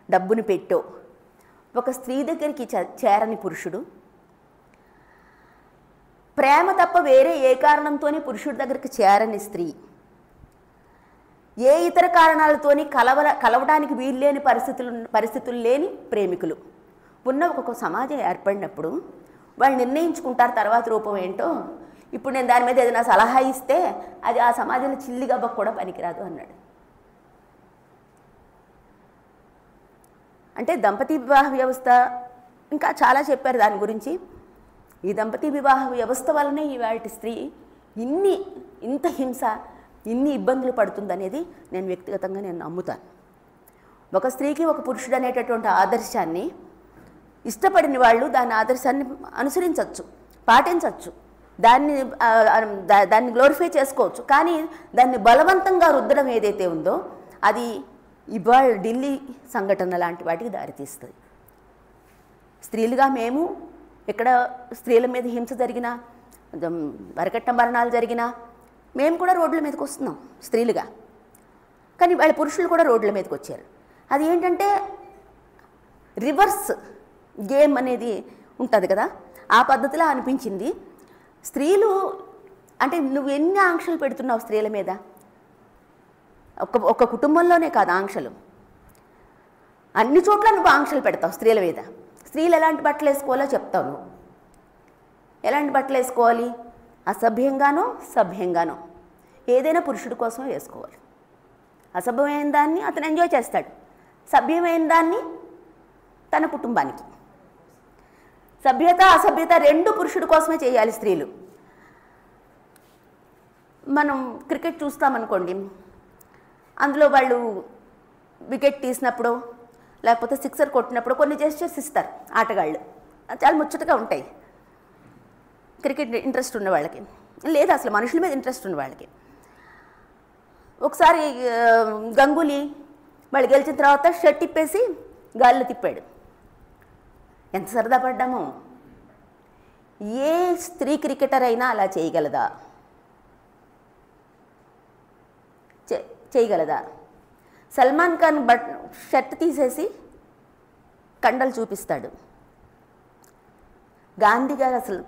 డబ్బును పెట్టో ఒక స్త్రీ దగ్గరికి చేరని పురుషుడు, ప్రేమ తప్ప వేరే ఏ కారణంతోనే పురుషుడి దగ్గరికి చేరని స్త్రీ, ఏ ఇతర కారణాలతోని కలవడానికి వీల్లేని పరిస్థితులు లేని ప్రేమికులు ఉన్న ఒక సమాజం ఏర్పడినప్పుడు వాళ్ళు నిర్ణయించుకుంటారు తర్వాత రూపం ఏంటో. ఇప్పుడు నేను దాని మీద ఏదైనా సలహా ఇస్తే అది ఆ సమాజంలో చిల్లిగబ్బకు కూడా పనికిరాదు అన్నాడు. అంటే దంపతి వివాహ వ్యవస్థ ఇంకా చాలా చెప్పారు దాని గురించి. ఈ దంపతి వివాహ వ్యవస్థ వల్లనే ఇవాళ స్త్రీ ఇంత హింస ఇన్ని ఇబ్బందులు పడుతుందనేది నేను వ్యక్తిగతంగా నమ్ముతాను. ఒక స్త్రీకి ఒక పురుషుడు అనేటటువంటి ఆదర్శాన్ని ఇష్టపడిన వాళ్ళు దాని ఆదర్శాన్ని అనుసరించవచ్చు, పాటించవచ్చు, దాన్ని గ్లోరిఫై చేసుకోవచ్చు. కానీ దాన్ని బలవంతంగా రుద్దడం ఏదైతే ఉందో అది ఇవాళ ఢిల్లీ సంఘటన లాంటి వాటికి దారితీస్తుంది. స్త్రీలుగా మేము ఇక్కడ స్త్రీల మీద హింస జరిగినా, వరకట్న మరణాలు జరిగినా మేము కూడా రోడ్ల మీదకి వస్తున్నాం స్త్రీలుగా. కానీ వాళ్ళ పురుషులు కూడా రోడ్ల మీదకి వచ్చారు. అది ఏంటంటే రివర్స్ గేమ్ అనేది ఉంటుంది కదా, ఆ పద్ధతిలో అనిపించింది. స్త్రీలు అంటే నువ్వు ఎన్ని ఆంక్షలు పెడుతున్నావు స్త్రీల మీద? ఒక కుటుంబంలోనే కాదు ఆంక్షలు, అన్ని చోట్ల నువ్వు ఆంక్షలు పెడతావు స్త్రీల మీద. స్త్రీలు ఎలాంటి బట్టలు వేసుకోవాలో చెప్తావు నువ్వు. ఎలాంటి బట్టలు వేసుకోవాలి? అసభ్యంగానో సభ్యంగానో ఏదైనా పురుషుడి కోసమే వేసుకోవాలి. అసభ్యమైన దాన్ని అతను ఎంజాయ్ చేస్తాడు, సభ్యమైన దాన్ని తన కుటుంబానికి. సభ్యత అసభ్యత రెండు పురుషుడి కోసమే చేయాలి స్త్రీలు. మనం క్రికెట్ చూస్తామనుకోండి, అందులో వాళ్ళు వికెట్ తీసినప్పుడు లేకపోతే సిక్సర్ కొట్టినప్పుడు కొన్ని జెస్చర్స్ ఇస్తారు ఆటగాళ్ళు, చాలా ముచ్చటగా ఉంటాయి క్రికెట్ ఇంట్రెస్ట్ ఉన్న వాళ్ళకి, లేదా అసలు మనుషుల మీద ఇంట్రెస్ట్ ఉన్న వాళ్ళకి. ఒకసారి గంగూలీ వాళ్ళు గెలిచిన తర్వాత షర్ట్ తిప్పేసి గాల్లో తిప్పాడు. ఎంత సరదా పడ్డామో. ఏ స్త్రీ క్రికెటర్ అయినా అలా చేయగలదా? చేయగలదా? సల్మాన్ ఖాన్ షర్ట్ తీసేసి కండలు చూపిస్తాడు. గాంధీ గారు అసలు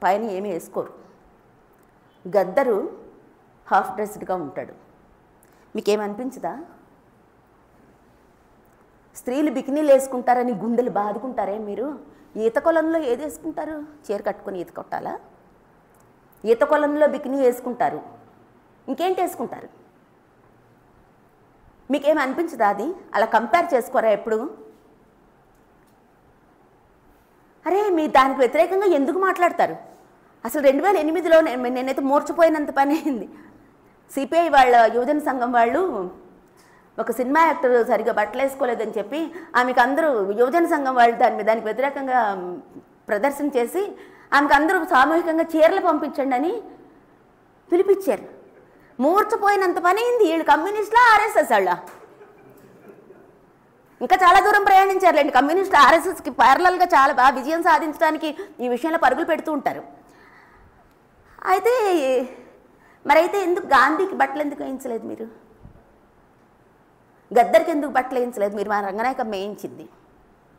పైన ఏమీ వేసుకోరు. గద్దరు హాఫ్ డ్రెస్డ్గా ఉంటాడు. మీకేమనిపించదా? స్త్రీలు బికినీలు వేసుకుంటారని గుండెలు బాదుకుంటారే మీరు? ఈత కొలంలో ఏది వేసుకుంటారు? చీర కట్టుకొని ఈత కొట్టాలా? ఈత కొలంలో బికినీ వేసుకుంటారు, ఇంకేంటి వేసుకుంటారు? మీకేమి అనిపించదా? అది అలా కంపేర్ చేసుకోరా ఎప్పుడు? అరే మీ దానికి వ్యతిరేకంగా ఎందుకు మాట్లాడతారు? అసలు 2008లో నేనైతే మూర్చిపోయినంత పని అయింది. సిపిఐ వాళ్ళ యువజన సంఘం వాళ్ళు ఒక సినిమా యాక్టర్ సరిగ్గా బట్టలు వేసుకోలేదని చెప్పి ఆమెకు అందరూ యువజన సంఘం వాళ్ళు దానికి వ్యతిరేకంగా ప్రదర్శన చేసి ఆమెకు అందరూ సామూహికంగా చీరలు పంపించండి అని పిలిపించారు. మూర్చిపోయినంత పని అయింది. వీళ్ళు కమ్యూనిస్టులా ఆర్ఎస్ఎస్ వాళ్ళ? ఇంకా చాలా దూరం ప్రయాణించారులేండి. కమ్యూనిస్టులు ఆర్ఎస్ఎస్కి ప్యారలల్గా చాలా బాగా విజయం సాధించడానికి ఈ విషయంలో పరుగులు పెడుతూ ఉంటారు. అయితే మరైతే ఎందుకు గాంధీకి బట్టలు ఎందుకు వేయించలేదు మీరు? గద్దరికి ఎందుకు బట్టలు వేయించలేదు మీరు? మా రంగనాయకమ్మ వేయించింది,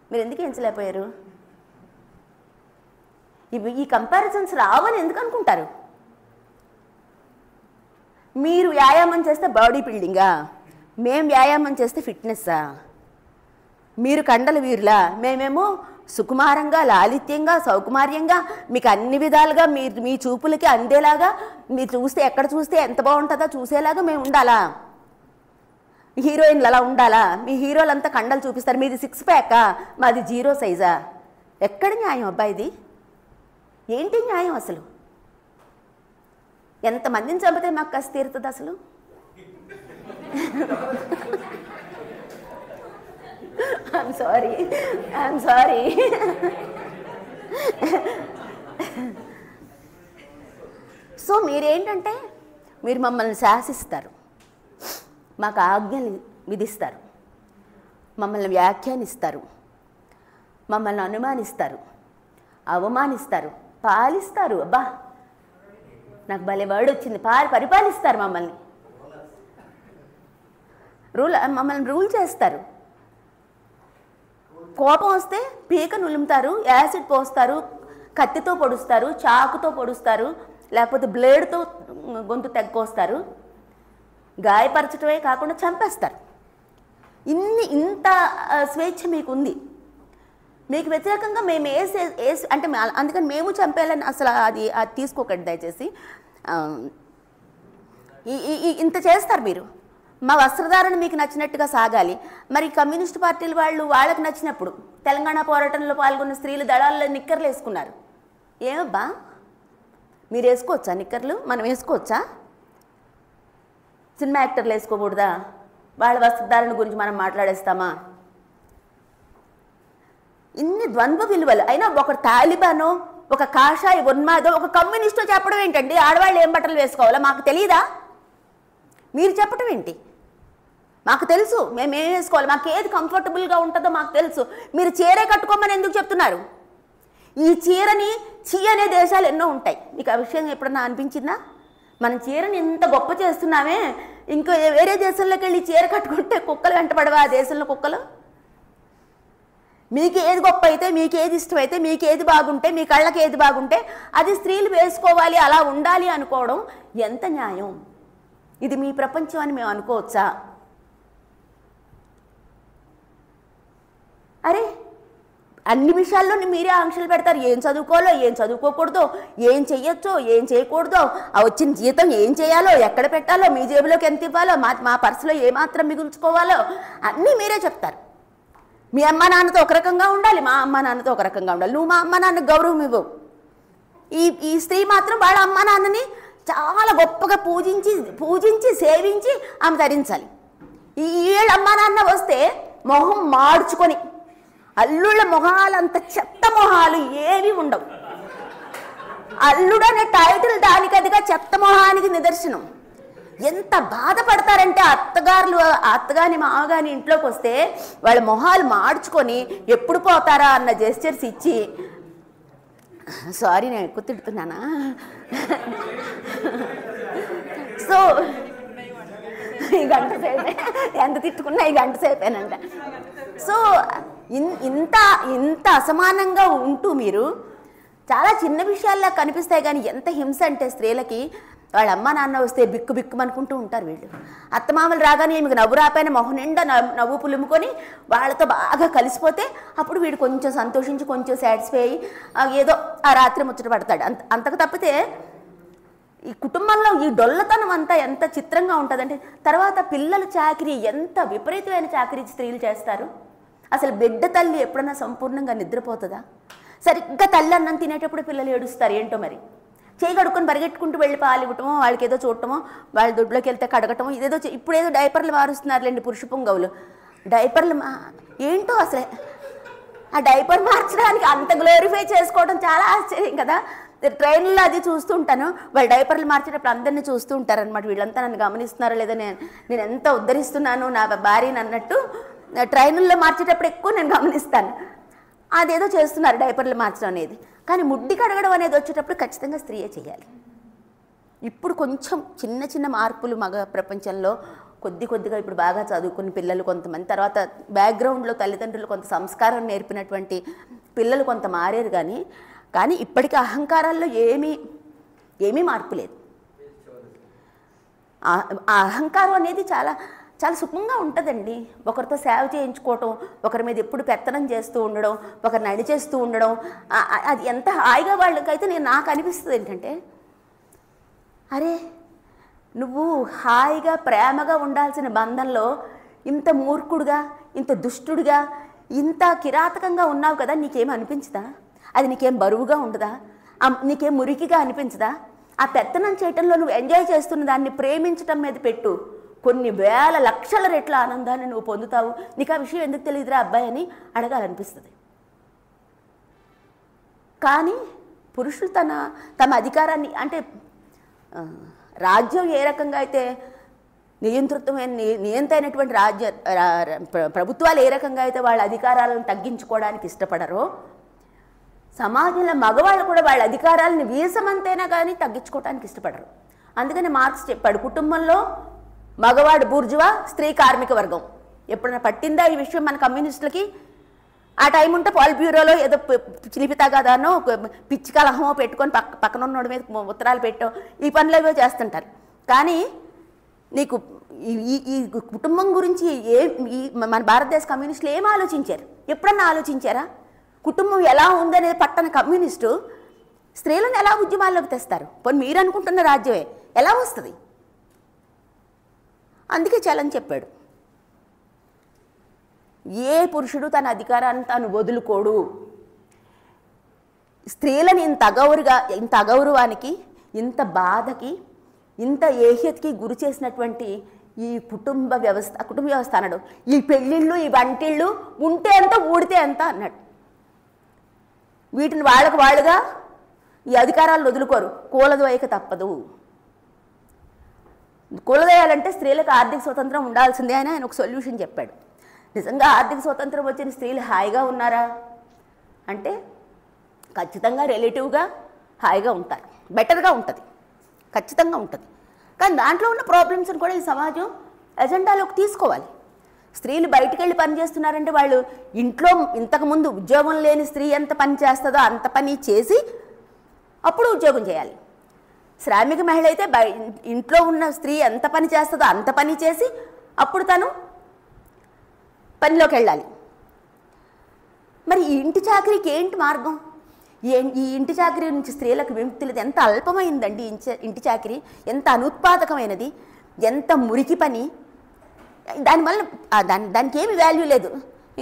మీరు ఎందుకు వేయించలేకపోయారు? ఈ కంపారిజన్స్ రావని ఎందుకు అనుకుంటారు? మీరు వ్యాయామం చేస్తే బాడీ బిల్డింగా, మేము వ్యాయామం చేస్తే ఫిట్నెస్సా? మీరు కండల వీరులా, మేమేమో సుకుమారంగా లాలిత్యంగా సౌకుమార్యంగా మీకు అన్ని విధాలుగా మీ చూపులకి అందేలాగా, మీరు చూస్తే ఎక్కడ చూస్తే ఎంత బాగుంటుందో చూసేలాగా మేము ఉండాలా? హీరోయిన్లు అలా ఉండాలా? మీ హీరోలంతా కండలు చూపిస్తారు, మీది 6 ప్యాకా, మాది 0 సైజా? ఎక్కడ న్యాయం అబ్బాయి ఇది? ఏంటి న్యాయం అసలు? ఎంతమందిని చంపితే మాకు కసి తీరుతుంది అసలు? I'm sorry. సో మీరేంటంటే మీరు మమ్మల్ని శాసిస్తారు, మాకు ఆజ్ఞలు విధిస్తారు, మమ్మల్ని వ్యాఖ్యానిస్తారు, మమ్మల్ని అనుమానిస్తారు, అవమానిస్తారు, పాలిస్తారు. అబ్బా నాకు భలే వర్డ్ వచ్చింది, పరిపాలిస్తారు మమ్మల్ని, మమ్మల్ని రూల్ చేస్తారు. కోపం వస్తే పీక నులుముతారు, యాసిడ్ పోస్తారు, కత్తితో పొడుస్తారు, చాకుతో పొడుస్తారు, లేకపోతే బ్లేడ్తో గొంతు తెగ్గొస్తారు, గాయపరచడమే కాకుండా చంపేస్తారు. ఇంత స్వేచ్ఛ మీకు ఉంది. మీకు వ్యతిరేకంగా మేము అంటే అందుకని మేము చంపేయాలని అసలు అది తీసుకోకండి దయచేసి. ఇంత చేస్తారు మీరు. మా వస్త్రధారణ మీకు నచ్చినట్టుగా సాగాలి. మరి కమ్యూనిస్ట్ పార్టీలు వాళ్ళకి నచ్చినప్పుడు తెలంగాణ పోరాటంలో పాల్గొన్న స్త్రీలు దళాల్లో నిక్కర్లు వేసుకున్నారు. ఏమబ్బా మీరు వేసుకోవచ్చా నిక్కర్లు? మనం వేసుకోవచ్చా? సినిమా యాక్టర్లు వేసుకోకూడదా? వాళ్ళ వస్త్రధారణ గురించి మనం మాట్లాడేస్తామా? ఇన్ని ద్వంద్వ విలువలు. అయినా ఒక తాలిబానో, ఒక కాషాయ ఉన్మాదో, ఒక కమ్యూనిస్టో చెప్పడం ఏంటండి ఆడవాళ్ళు ఏం బట్టలు వేసుకోవాలో? మాకు తెలియదా? మీరు చెప్పడం ఏంటి? మాకు తెలుసు మేమేం వేసుకోవాలి, మాకు ఏది కంఫర్టబుల్గా ఉంటుందో మాకు తెలుసు. మీరు చీరే కట్టుకోమని ఎందుకు చెప్తున్నారు? ఈ చీరని చీ అనే దేశాలు ఎన్నో ఉంటాయి. మీకు ఆ విషయం ఎప్పుడన్నా అనిపించిందా? మనం చీరని ఇంత గొప్ప చేస్తున్నామే, ఇంకా వేరే దేశంలోకి వెళ్ళి చీర కట్టుకుంటే కుక్కలు వెంటపడవా ఆ దేశంలో కుక్కలు? మీకు ఏది గొప్ప అయితే, మీకు ఏది ఇష్టమైతే, మీకు ఏది బాగుంటే, మీ కళ్ళకి ఏది బాగుంటే అది స్త్రీలు వేసుకోవాలి, అలా ఉండాలి అనుకోవడం ఎంత న్యాయం? ఇది మీ ప్రపంచం అని మేము అనుకోవచ్చా? అరే అన్ని విషయాల్లో మీరే ఆంక్షలు పెడతారు. ఏం చదువుకోవాలో, ఏం చదువుకోకూడదో, ఏం చెయ్యొచ్చో, ఏం చేయకూడదో, ఆ వచ్చిన జీతం ఏం చేయాలో, ఎక్కడ పెట్టాలో, మీ జేబులోకి ఎంత ఇవ్వాలో, మా పర్సులో ఏమాత్రం మిగుల్చుకోవాలో అన్నీ మీరే చెప్తారు. మీ అమ్మ నాన్నతో ఒక రకంగా ఉండాలి, మా అమ్మ నాన్నతో ఒక రకంగా ఉండాలి. నువ్వు మా అమ్మ నాన్నకు గౌరవం ఇవ్వవు. ఈ స్త్రీ మాత్రం వాళ్ళ అమ్మ నాన్నని చాలా గొప్పగా పూజించి సేవించి ఆమె ధరించాలి. వీళ్ళ అమ్మ నాన్న వస్తే మొహం మార్చుకొని, అల్లుళ్ళ మొహాలంత చెత్త మొహాలు ఏవి ఉండవు. అల్లుడు అనే టైటిల్ దానికి అదిగా చెత్త మొహానికి నిదర్శనం. ఎంత బాధపడతారంటే అత్తగాని మామగాని ఇంట్లోకి వస్తే వాళ్ళ మొహాలు మార్చుకొని ఎప్పుడు పోతారా అన్న జెస్చర్స్ ఇచ్చి, సారీ నేను ఎక్కువ తిడుతున్నానా? సో ఈ గంట సేపే, ఎంత తిట్టుకున్నా ఈ గంట సేపేనంట. సో ఇంత అసమానంగా ఉంటూ మీరు చాలా చిన్న విషయాల్లో కనిపిస్తాయి. కానీ ఎంత హింస అంటే స్త్రీలకి, వాళ్ళ అమ్మ నాన్న వస్తే బిక్కు బిక్కుమనుకుంటూ ఉంటారు వీళ్ళు. అత్తమామలు రాగానే మీకు నవ్వు రాపోయిన మొహం నిండా నవ్వు పులుముకొని వాళ్ళతో బాగా కలిసిపోతే అప్పుడు వీడు కొంచెం సంతోషించి కొంచెం సాటిస్ఫై అయ్యి ఏదో ఆ రాత్రి ముచ్చట పడతాడు. అంతకు తప్పితే ఈ కుటుంబంలో ఈ డొల్లతనం అంతా ఎంత చిత్రంగా ఉంటుందంటే, తర్వాత పిల్లల చాకరీ ఎంత విపరీతమైన చాకరీ స్త్రీలు చేస్తారు. అసలు బిడ్డ తల్లి ఎప్పుడన్నా సంపూర్ణంగా నిద్రపోతుందా? సరిగ్గా తల్లి అన్నం తినేటప్పుడు పిల్లలు ఏడుస్తారు ఏంటో మరి. చేయి కడుక్కొని పరిగెట్టుకుంటూ వెళ్ళి పాలు ఇవ్వటమో, వాళ్ళకి ఏదో చూడటమో, వాళ్ళ దొడ్లోకి వెళ్తే కడగటమో, ఇదేదో ఇప్పుడేదో డైపర్లు మారుస్తున్నారులేండి పురుష పొంగవులు. డైపర్లు ఏంటో అసలే ఆ డైపర్ మార్చడానికి అంత గ్లోరిఫై చేసుకోవడం చాలా ఆశ్చర్యం కదా. ట్రైన్లో అది చూస్తూ ఉంటాను, వాళ్ళు డైపర్లు మార్చేటప్పుడు అందరినీ చూస్తూ ఉంటారనమాట. వీళ్ళంతా నన్ను గమనిస్తున్నారో లేదో, నేను ఎంత ఉద్ధరిస్తున్నాను నా భార్యని అన్నట్టు ట్రైనుల్లో మార్చేటప్పుడు ఎక్కువ నేను గమనిస్తాను. అదేదో చేస్తున్నారు డైపర్లు మార్చడం అనేది. కానీ ముడ్డి కడగడం అనేది వచ్చేటప్పుడు ఖచ్చితంగా స్త్రీయే చేయాలి. ఇప్పుడు కొంచెం చిన్న మార్పులు మగ ప్రపంచంలో కొద్దిగా ఇప్పుడు బాగా చదువుకుని పిల్లలు కొంతమంది, తర్వాత బ్యాక్గ్రౌండ్లో తల్లిదండ్రులు కొంత సంస్కారం నేర్పినటువంటి పిల్లలు కొంత మారారు. కానీ ఇప్పటికీ అహంకారాల్లో ఏమీ మార్పు లేదు. ఆ అహంకారం అనేది చాలా చాలా సుఖంగా ఉంటుందండి. ఒకరితో సేవ చేయించుకోవటం, ఒకరి మీద ఎప్పుడు పెత్తనం చేస్తూ ఉండడం, ఒకరిని అణిచేస్తూ ఉండడం, అది ఎంత హాయిగా వాళ్ళకైతే నాకు అనిపిస్తుంది ఏంటంటే, అరే నువ్వు హాయిగా ప్రేమగా ఉండాల్సిన బంధంలో ఇంత మూర్ఖుడుగా, ఇంత దుష్టుడిగా, ఇంత కిరాతకంగా ఉన్నావు కదా, నీకేం అనిపించదా? అది నీకేం బరువుగా ఉండదా? నీకేం మురికిగా అనిపించదా? ఆ పెత్తనం చేయటంలో నువ్వు ఎంజాయ్ చేస్తున్న దాన్ని ప్రేమించటం మీద పెట్టు, కొన్ని వేల లక్షల రెట్ల ఆనందాన్ని నువ్వు పొందుతావు. నీకు ఆ విషయం ఎందుకు తెలియదురా అబ్బాయి అని అడగాలనిపిస్తుంది. కానీ పురుషులు తమ అధికారాన్ని, అంటే రాజ్యం ఏ రకంగా అయితే నియంత్రైనటువంటి ప్రభుత్వాలు ఏ రకంగా అయితే వాళ్ళ అధికారాలను తగ్గించుకోవడానికి ఇష్టపడరో, సమాజంలో మగవాళ్ళు కూడా వాళ్ళ అధికారాలను వీసమంతైనా కానీ తగ్గించుకోవడానికి ఇష్టపడరు. అందుకని మార్క్స్ చెప్పాడు, కుటుంబంలో మగవాడు బూర్జువా, స్త్రీ కార్మిక వర్గం. ఎప్పుడైనా పట్టిందా ఈ విషయం మన కమ్యూనిస్టులకి? ఆ టైం ఉంటే పాల్ బ్యూరోలో ఏదో చిలిపితాగానో పిచ్చి కలహమో పెట్టుకొని పక్కన ఉన్నోడి మీద ఉత్తరాలు పెట్టో ఈ పనులు ఏవో చేస్తుంటారు. కానీ నీకు ఈ కుటుంబం గురించి మన భారతదేశ కమ్యూనిస్టులు ఏం ఆలోచించారు? ఎప్పుడన్నా ఆలోచించారా? కుటుంబం ఎలా ఉందనేది పట్టణ కమ్యూనిస్టు స్త్రీలను ఎలా ఉద్యమాల్లోకి తెస్తారు? పోనీ మీరు అనుకుంటున్న రాజ్యమే ఎలా వస్తుంది? అందుకే చలని చెప్పాడు, ఏ పురుషుడు తన అధికారాన్ని తాను వదులుకోడు. స్త్రీలను ఇంత అగౌరవానికి, ఇంత బాధకి, ఇంత ఏహ్యతకి గురి చేసినటువంటి ఈ కుటుంబ వ్యవస్థ అన్నాడు. ఈ పెళ్ళిళ్ళు, ఈ వంటిళ్ళు ఉంటే ఎంత ఊడితే ఎంత అన్నాడు. వీటిని వాళ్ళుగా ఈ అధికారాలు వదులుకోరు, కూలదోయక తప్పదు. కూలదోయాలంటే స్త్రీలకు ఆర్థిక స్వతంత్రం ఉండాల్సిందే అని ఆయన ఒక సొల్యూషన్ చెప్పాడు. నిజంగా ఆర్థిక స్వతంత్రం వచ్చిన స్త్రీలు హాయిగా ఉన్నారా అంటే ఖచ్చితంగా రిలేటివ్గా హాయిగా ఉంటారు, బెటర్గా ఉంటుంది, ఖచ్చితంగా ఉంటుంది. కానీ దాంట్లో ఉన్న ప్రాబ్లమ్స్ని కూడా ఈ సమాజం ఎజెండాలోకి తీసుకోవాలి. స్త్రీలు బయటికి వెళ్ళి పని చేస్తున్నారంటే వాళ్ళు ఇంట్లో ఇంతకుముందు ఉద్యోగం లేని స్త్రీ ఎంత పని చేస్తుందో అంత పని చేసి అప్పుడు ఉద్యోగం చేయాలి. శ్రామిక మహిళ అయితే ఇంట్లో ఉన్న స్త్రీ ఎంత పని చేస్తుందో అంత పని చేసి అప్పుడు తను పనిలోకి వెళ్ళాలి. మరి ఈ ఇంటి చాకరీకి ఏంటి మార్గం? ఈ ఇంటి చాకరీ నుంచి స్త్రీలకు విముక్తి ఎంత అల్పమైందండి. ఇంటి చాకరీ ఎంత అనుత్పాదకమైనది, ఎంత మురికి పని. దానివల్ల దానికి ఏమి వాల్యూ లేదు.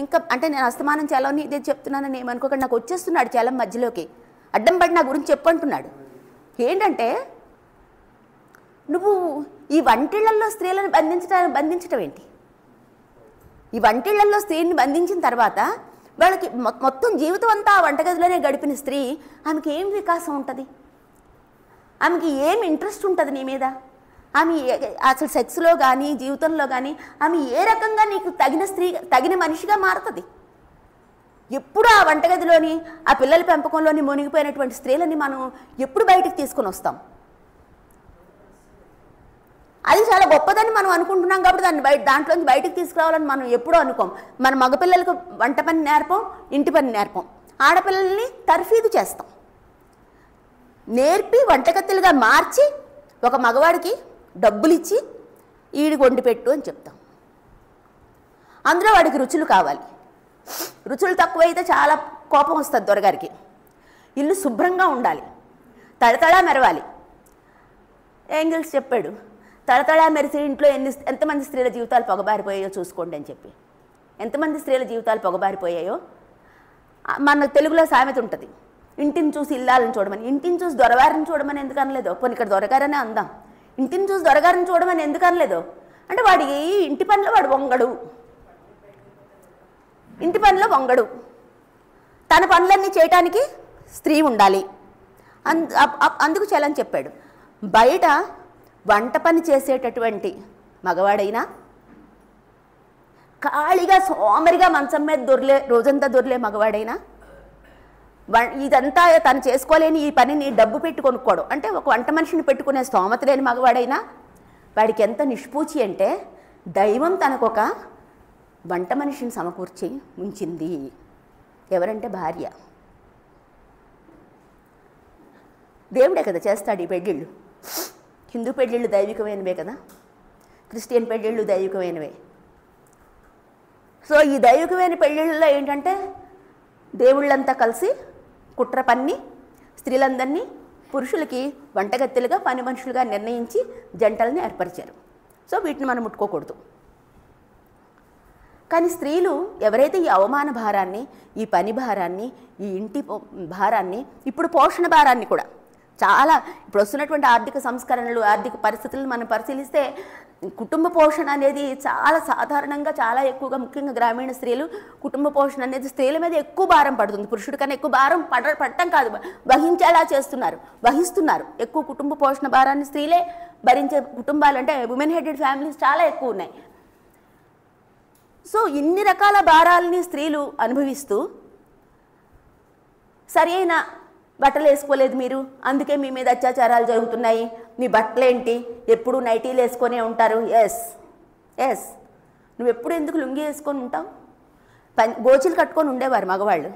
ఇంకా అంటే నేను అస్తమానం చలంని ఇదే చెప్తున్నానని ఏమనుకోకండి, నాకు వచ్చేస్తున్నాడు చలం మధ్యలోకి అడ్డం పడి నా గురించి చెప్పంటున్నాడు. ఏంటంటే నువ్వు ఈ వంటిళ్లలో స్త్రీలను బంధించడం ఏంటి? ఈ వంటిళ్లలో స్త్రీని బంధించిన తర్వాత వాళ్ళకి మొత్తం జీవితం అంతా ఆ వంటగదిలోనే గడిపిన స్త్రీ ఆమెకి ఏం వికాసం ఉంటుంది? ఆమెకి ఏం ఇంట్రెస్ట్ ఉంటుంది నీ మీద? ఆమె అసలు సెక్స్లో కానీ జీవితంలో కానీ ఆమె ఏ రకంగా నీకు తగిన మనిషిగా మారుతుంది? ఎప్పుడు ఆ వంటగదిలోని ఆ పిల్లల పెంపకంలోని మునిగిపోయినటువంటి స్త్రీలని మనం ఎప్పుడు బయటికి తీసుకొని వస్తాం? అది చాలా గొప్పదని మనం అనుకుంటున్నాం కాబట్టి దాంట్లోంచి బయటికి తీసుకురావాలని మనం ఎప్పుడూ అనుకోం. మన మగపిల్లలకు వంట పని నేర్పం, ఇంటి పని నేర్పం. ఆడపిల్లల్ని తర్ఫీదు చేస్తాం, నేర్పి వంటకత్తులుగా మార్చి ఒక మగవాడికి డబ్బులు ఇచ్చి ఈడికి వండి పెట్టు అని చెప్తాం. అందులో వాడికి రుచులు కావాలి. రుచులు తక్కువైతే చాలా కోపం వస్తుంది దొరగారికి. ఇల్లు శుభ్రంగా ఉండాలి, తడతడా మెరవాలి. ఏంగిల్స్ చెప్పాడు, తడతడా మెరిసి ఇంట్లో ఎంతమంది స్త్రీల జీవితాలు పొగబారిపోయాయో చూసుకోండి అని చెప్పి. ఎంతమంది స్త్రీల జీవితాలు పొగబారిపోయాయో మన తెలుగులో సామెత ఉంటుంది, ఇంటిని చూసి ఇల్లాలని చూడమని. ఇంటిని చూసి దొరగారిని చూడమని ఎందుకు అనలేదో? పోనీ ఇక్కడ దొరగారనే అందాం. ఇంటిని చూసి దొరగారిని చూడమని ఎందుకు అనలేదో? అంటే వాడి ఇంటి పనిలో వాడు వంగడు, ఇంటి పనిలో వంగడు. తన పనులన్నీ చేయటానికి స్త్రీ ఉండాలి. అందుకు చలని చెప్పాడు. బయట వంట పని చేసేటటువంటి మగవాడైనా, ఖాళీగా సోమరిగా మంచం మీద రోజంతా దొర్లే మగవాడైనా, ఇదంతా తను చేసుకోలేని ఈ పనిని డబ్బు పెట్టి కొనుక్కోవడం అంటే ఒక వంట మనిషిని పెట్టుకునే స్తోమత లేని మగవాడైనా వాడికి ఎంత నిష్పూచి అంటే దైవం తనకొక వంట మనిషిని సమకూర్చి ఉంచింది. ఎవరంటే భార్య. దేవుడే కదా చేస్తాడు ఈ పెళ్ళిళ్ళు. హిందూ పెళ్ళిళ్ళు దైవికమైనవే కదా, క్రిస్టియన్ పెళ్ళిళ్ళు దైవికమైనవే. సో ఈ దైవికమైన పెళ్ళిళ్ళలో ఏంటంటే దేవుళ్ళంతా కలిసి కుట్ర పన్ని స్త్రీలందరినీ పురుషులకి వంటగత్తెలుగా పని మనుషులుగా నిర్ణయించి జంటల్ని ఏర్పరిచారు. సో వీటిని మనం ముట్టుకోకూడదు. కానీ స్త్రీలు ఎవరైతే ఈ అవమాన భారాన్ని, ఈ పని భారాన్ని, ఈ ఇంటి భారాన్ని, ఇప్పుడు పోషణ భారాన్ని కూడా చాలా ఇప్పుడు వస్తున్నటువంటి ఆర్థిక సంస్కరణలు, ఆర్థిక పరిస్థితులను మనం పరిశీలిస్తే కుటుంబ పోషణ అనేది చాలా సాధారణంగా, చాలా ఎక్కువగా, ముఖ్యంగా గ్రామీణ స్త్రీలు కుటుంబ పోషణ అనేది స్త్రీల మీద ఎక్కువ భారం పడుతుంది. పురుషుడి కన్నా ఎక్కువ భారం పడటం కాదు, వహించేలా వహిస్తున్నారు. ఎక్కువ కుటుంబ పోషణ భారాన్ని స్త్రీలే భరించే కుటుంబాలు అంటే ఉమెన్ హెడెడ్ ఫ్యామిలీస్ చాలా ఎక్కువ ఉన్నాయి. సో ఇన్ని రకాల భారాలని స్త్రీలు అనుభవిస్తూ సరైన బట్టలు వేసుకోలేదు మీరు, అందుకే మీ మీద అత్యాచారాలు జరుగుతున్నాయి, మీ బట్టలేంటి ఎప్పుడు నైటీలు వేసుకొనే ఉంటారు. ఎస్ నువ్వు ఎప్పుడు ఎందుకు లుంగి వేసుకొని ఉంటావు? గోచీలు కట్టుకొని ఉండేవారు మగవాళ్ళు,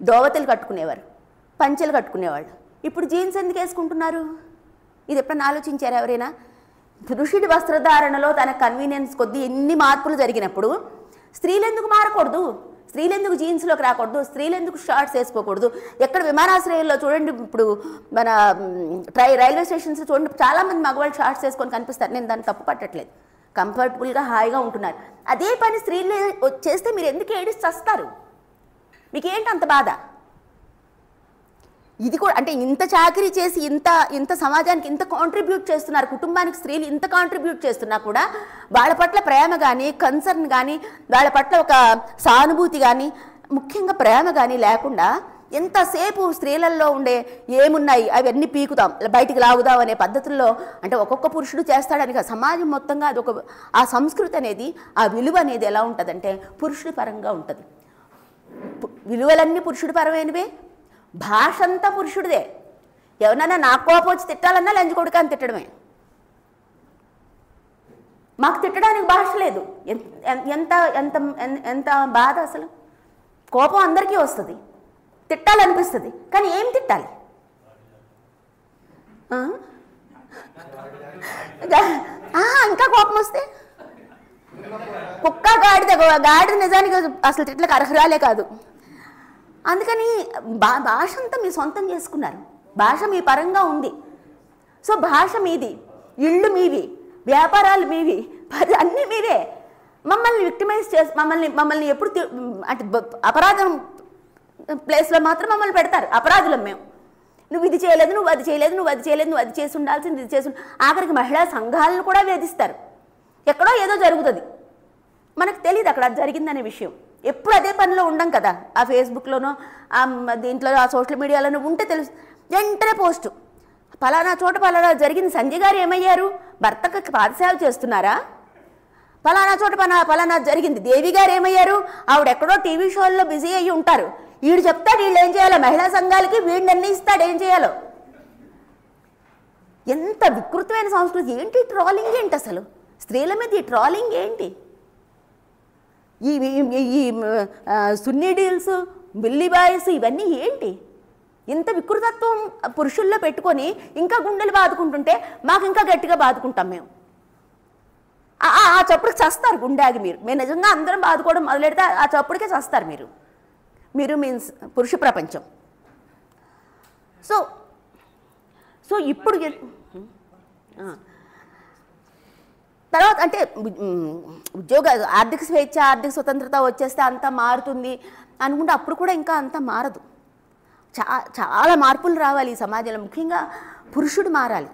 దోవతలు కట్టుకునేవారు, పంచెలు కట్టుకునేవాళ్ళు. ఇప్పుడు జీన్స్ ఎందుకు వేసుకుంటున్నారు? ఇది ఎప్పుడన్నా ఆలోచించారు ఎవరైనా? పురుషుడి వస్త్రధారణలో తన కన్వీనియన్స్ కొద్దీ ఎన్ని మార్పులు జరిగినప్పుడు స్త్రీలు ఎందుకు మారకూడదు? స్త్రీలు ఎందుకు జీన్స్లోకి రాకూడదు? స్త్రీలు ఎందుకు షార్ట్స్ వేసుకోకూడదు? ఎక్కడ విమానాశ్రయాల్లో చూడండి, ఇప్పుడు మన రైల్వే స్టేషన్స్ చూడండి, చాలామంది మగవాళ్ళు షార్ట్స్ వేసుకొని కనిపిస్తారు. నేను దాన్ని తప్పు పట్టట్లేదు, కంఫర్టబుల్గా హాయిగా ఉంటున్నారు. అదే పని స్త్రీలు చేస్తే మీరు ఎందుకు ఏడిచి చస్తారు? మీకేంటి అంత బాధ? ఇది కూడా అంటే ఇంత చాకరీ చేసి ఇంత సమాజానికి ఇంత కాంట్రిబ్యూట్ చేస్తున్నారు, కుటుంబానికి స్త్రీలు ఇంత కాంట్రిబ్యూట్ చేస్తున్నా కూడా వాళ్ళ పట్ల ప్రేమ కానీ కన్సర్న్ కానీ వాళ్ళ పట్ల ఒక సానుభూతి కానీ ముఖ్యంగా ప్రేమ కానీ లేకుండా ఎంతసేపు స్త్రీలలో ఉండే ఏమున్నాయి అవన్నీ పీకుతాం బయటికి లాగుదాం అనే పద్ధతుల్లో అంటే ఒక్కొక్క పురుషుడు చేస్తాడని సమాజం మొత్తంగా అదొక ఆ సంస్కృతి అనేది ఆ విలువ అనేది ఎలా ఉంటుందంటే పురుషుడి పరంగా ఉంటుంది. విలువలన్నీ పురుషుడి పరమైనవే, భాష అంతా పురుషుడిదే. ఎవరన్నా నాకు కోపం వచ్చి తిట్టాలన్నా లంచ్ కొడుకు అని తిట్టడమే. మాకు తిట్టడానికి భాష లేదు. ఎంత ఎంత ఎంత బాధ అసలు. కోపం అందరికీ వస్తుంది, తిట్టాలనిపిస్తుంది, కానీ ఏం తిట్టాలి? ఇంకా కోపం వస్తే కుక్క గాడిద నిజానికి అసలు తిట్లకు అర్హరాలే కాదు. అందుకని భాష అంతా మీరు సొంతం చేసుకున్నారు, భాష మీ పరంగా ఉంది. సో భాష మీది, ఇళ్ళు మీవి, వ్యాపారాలు మీవి, అన్నీ మీవే. మమ్మల్ని విక్టిమైజ్ చేసి మమ్మల్ని ఎప్పుడు అంటే అపరాధం ప్లేస్లో మాత్రం మమ్మల్ని పెడతారు. అపరాధులం మేము. నువ్వు ఇది చేయలేదు, నువ్వు అది చేయలేదు, నువ్వు అది చేయలేదు, నువ్వు అది చేసి ఉండాల్సింది, ఇది చేసి ఆఖరికి మహిళా సంఘాలను కూడా వేధిస్తారు. ఎక్కడో ఏదో జరుగుతుంది, మనకు తెలియదు అక్కడ అది జరిగిందనే విషయం. ఎప్పుడు అదే పనిలో ఉండం కదా. ఆ ఫేస్బుక్లోనో దీంట్లో ఆ సోషల్ మీడియాలోనో ఉంటే తెలుసు, వెంటనే పోస్టు పలానా చోట పలానా జరిగింది, సంజయ్ గారు ఏమయ్యారు, భర్తకు పాదసేవ చేస్తున్నారా, పలానా చోట పలానా జరిగింది, దేవి గారు ఏమయ్యారు, ఆవిడ ఎక్కడో టీవీ షోల్లో బిజీ అయ్యి ఉంటారు, వీడు చెప్తాడు వీళ్ళు ఏం చేయాలో, మహిళా సంఘాలకి వీడు నిర్ణయిస్తాడు ఏం చేయాలో. ఎంత వికృతమైన సంస్కృతి. ఏంటి ట్రోలింగ్ ఏంటి అసలు, స్త్రీల మీద ఈ ట్రోలింగ్ ఏంటి? ఈ సున్నీ డీల్స్, బిల్లీ బాయ్స్ ఇవన్నీ ఏంటి? ఇంత వికృతత్వం పురుషుల్లో పెట్టుకొని ఇంకా గుండెలు బాదుకుంటుంటే మాకు ఇంకా గట్టిగా బాదుకుంటాం మేము. ఆ చప్పుడుకి చస్తారు గుండె ఆగి. మీరు నిజంగా అందరం బాదుకోవడం మొదలెడితే ఆ చప్పుడికే చస్తారు మీరు మీన్స్ పురుష ప్రపంచం. సో ఇప్పుడు తర్వాత అంటే ఉద్యోగ ఆర్థిక స్వేచ్ఛ, ఆర్థిక స్వతంత్రత వచ్చేస్తే అంతా మారుతుంది అనుకుంటే అప్పుడు కూడా ఇంకా అంతా మారదు. చాలా మార్పులు రావాలి ఈ సమాజంలో. ముఖ్యంగా పురుషుడు మారాలి.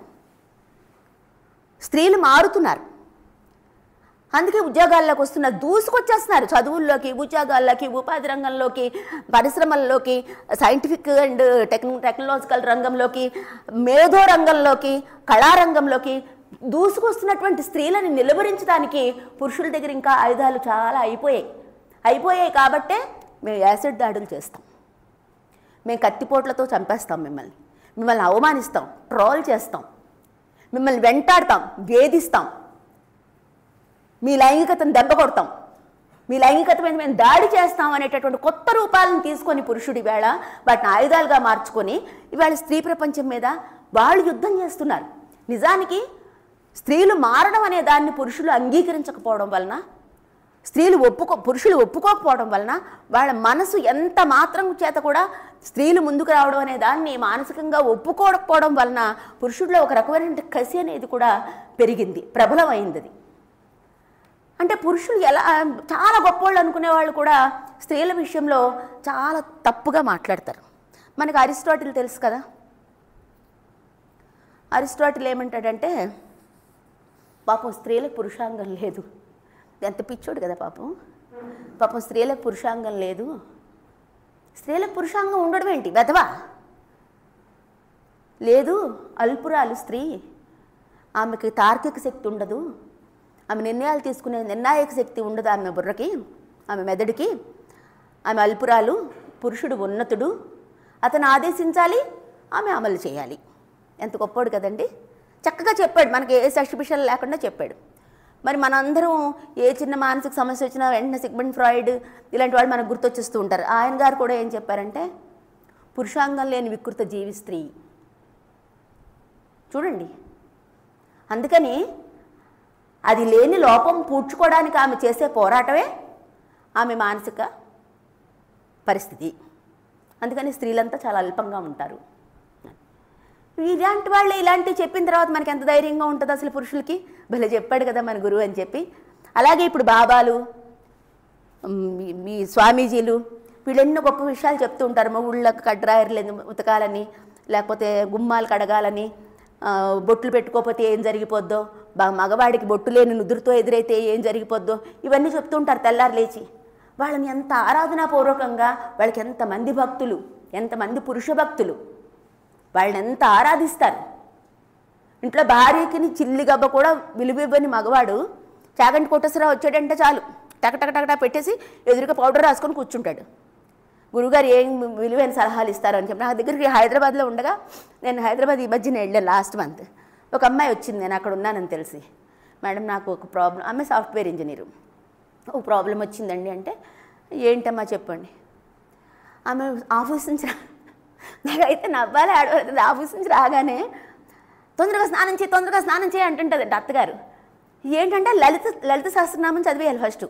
స్త్రీలు మారుతున్నారు, అందుకే ఉద్యోగాల్లోకి వస్తున్నారు, దూసుకొచ్చేస్తున్నారు. చదువుల్లోకి, ఉద్యోగాల్లోకి, ఉపాధి రంగంలోకి, పరిశ్రమల్లోకి, సైంటిఫిక్ అండ్ టెక్నాలజికల్ రంగంలోకి, మేధో రంగంలోకి, కళారంగంలోకి దూసుకొస్తున్నటువంటి స్త్రీలను నిలువరించడానికి పురుషుల దగ్గర ఇంకా ఆయుధాలు చాలా అయిపోయాయి. కాబట్టే మేము యాసిడ్ దాడులు చేస్తాం, మేము కత్తిపోట్లతో చంపేస్తాం, మిమ్మల్ని అవమానిస్తాం, ట్రోల్ చేస్తాం, మిమ్మల్ని వెంటాడతాం, వేధిస్తాం, మీ లైంగికతను దెబ్బ కొడతాం, మీ లైంగికత మీద మేము దాడి చేస్తాం అనేటటువంటి కొత్త రూపాలను తీసుకొని పురుషుడు ఇవాళ వాటిని ఆయుధాలుగా మార్చుకొని ఇవాళ స్త్రీ ప్రపంచం మీద వాళ్ళు యుద్ధం చేస్తున్నారు. నిజానికి స్త్రీలు మారడం అనే దాన్ని పురుషులు అంగీకరించకపోవడం వలన, పురుషులు ఒప్పుకోకపోవడం వలన వాళ్ళ మనసు ఎంత మాత్రం చేత కూడా స్త్రీలు ముందుకు రావడం అనే దాన్ని మానసికంగా ఒప్పుకోకపోవడం వలన పురుషుల్లో ఒక రకమైన కసి అనేది కూడా పెరిగింది, ప్రబలమైంది. అది అంటే పురుషులు ఎలా చాలా గొప్పవాళ్ళు అనుకునే వాళ్ళు కూడా స్త్రీల విషయంలో చాలా తప్పుగా మాట్లాడతారు. మనకు అరిస్టాటిల్ తెలుసు కదా. అరిస్టాటిల్ ఏమంటాడంటే పాపం స్త్రీలకు పురుషాంగం లేదు. ఎంత పిచ్చోడు కదా పాపం స్త్రీలకు పురుషాంగం లేదు. స్త్రీలకు పురుషాంగం ఉండడం ఏంటి, వెధవా లేదు, అల్పురాలు స్త్రీ, ఆమెకి తార్కిక శక్తి ఉండదు, ఆమె నిర్ణయాలు తీసుకునే నిర్ణాయక శక్తి ఉండదు ఆమె బుర్రకి, ఆమె మెదడుకి, ఆమె అల్పురాలు, పురుషుడు ఉన్నతుడు, అతను ఆదేశించాలి, ఆమె అమలు చేయాలి. ఎంత గొప్పోడు కదండి. చక్కగా చెప్పాడు, మనకి ఏ సస్పిషన్ లేకుండా చెప్పాడు. మరి మనందరం ఏ చిన్న మానసిక సమస్య వచ్చినా వెంటనే సిగ్మండ్ ఫ్రాయిడ్ ఇలాంటి వాళ్ళు మనకు గుర్తొచ్చేస్తూ ఉంటారు. ఆయన గారు కూడా ఏం చెప్పారంటే పురుషాంగం లేని వికృత జీవి స్త్రీ. చూడండి, అందుకని అది లేని లోపం పూడ్చుకోవడానికి ఆమె చేసే పోరాటమే ఆమె మానసిక పరిస్థితి. అందుకని స్త్రీలంతా చాలా అల్పంగా ఉంటారు. ఇలాంటి వాళ్ళే ఇలాంటివి చెప్పిన తర్వాత మనకి ఎంత ధైర్యంగా ఉంటుంది అసలు పురుషులకి. భలే చెప్పాడు కదా మన గురువు అని చెప్పి. అలాగే ఇప్పుడు బాబాలు, మీ స్వామీజీలు వీళ్ళెన్నో గొప్ప విషయాలు చెప్తూ ఉంటారు. ఊళ్ళకి కడ్రాయర్లు ఉతకాలని, లేకపోతే గుమ్మాలు కడగాలని, బొట్లు పెట్టుకోకపోతే ఏం జరిగిపోద్దో, మగవాడికి బొట్టు లేని నుదురుతో ఎదురైతే ఏం జరిగిపోద్దో, ఇవన్నీ చెప్తూ ఉంటారు తెల్లారు లేచి. వాళ్ళని ఎంత ఆరాధనాపూర్వకంగా, వాళ్ళకి ఎంతమంది భక్తులు, ఎంతమంది పురుష భక్తులు, వాళ్ళని ఎంత ఆరాధిస్తారు. ఇంట్లో భార్యకిని చిల్లి గబ్బ కూడా విలువివ్వని మగవాడు చాగంటి కోటేశ్వరరావు వచ్చాడంటే చాలు టకటకటకటా పెట్టేసి ఎదురుగా పౌడర్ రాసుకొని కూర్చుంటాడు. గురుగారు ఏం విలువైన సలహాలు ఇస్తారు అని చెప్పి నా దగ్గరికి హైదరాబాద్లో ఉండగా, నేను హైదరాబాద్ ఈ మధ్యన వెళ్ళాను లాస్ట్ మంత్. ఒక అమ్మాయి వచ్చింది, నేను అక్కడ ఉన్నానని తెలిసి, మేడం నాకు ఒక ప్రాబ్లం, అమ్మాయి సాఫ్ట్వేర్ ఇంజనీరు, ఒక ప్రాబ్లం వచ్చిందండి అంటే, ఏంటమ్మా చెప్పండి. ఆమె ఆఫీస్ నుంచి నాకైతే నవ్వాలి ఆడవాళ్ళు. ఆఫీస్ నుంచి రాగానే తొందరగా స్నానం చేయి అంటుంటుందంట అత్తగారు. ఏంటంటే లలిత సహస్రనామం చదివేయాలి ఫస్ట్.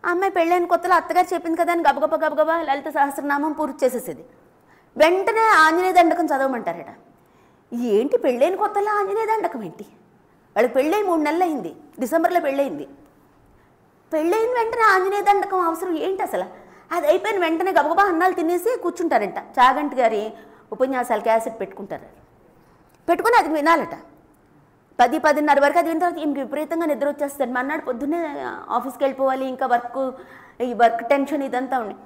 ఆ అమ్మాయి పెళ్ళైన కొత్తలో అత్తగారు చెప్పింది కదా అని గబగబా లలిత సహస్రనామం పూర్తి చేసేసేది. వెంటనే ఆంజనేయ దండకం చదవమంటారట. ఏంటి పెళ్ళైన కొత్తలో ఆంజనేయ దండకం ఏంటి? వాళ్ళకి పెళ్ళై 3 నెలలు అయింది, డిసెంబర్లో పెళ్ళయింది. పెళ్ళైన వెంటనే ఆంజనేయ దండకం అవసరం ఏంటి అసలు? అది అయిపోయిన వెంటనే గబగబా అన్నాలు తినేసి కూర్చుంటారంట. చాగంటి గారి ఉపన్యాసాలు క్యాసెట్ పెట్టుకుంటారు, పెట్టుకుని అది వినాలట. 10-10:30 వరకు అది విన్న తర్వాత ఇంక విపరీతంగా నిద్ర వచ్చేస్తాడు. మన్నాడు పొద్దున్నే ఆఫీస్కి వెళ్ళిపోవాలి, ఇంకా ఈ వర్క్ టెన్షన్ ఇదంతా ఉంది.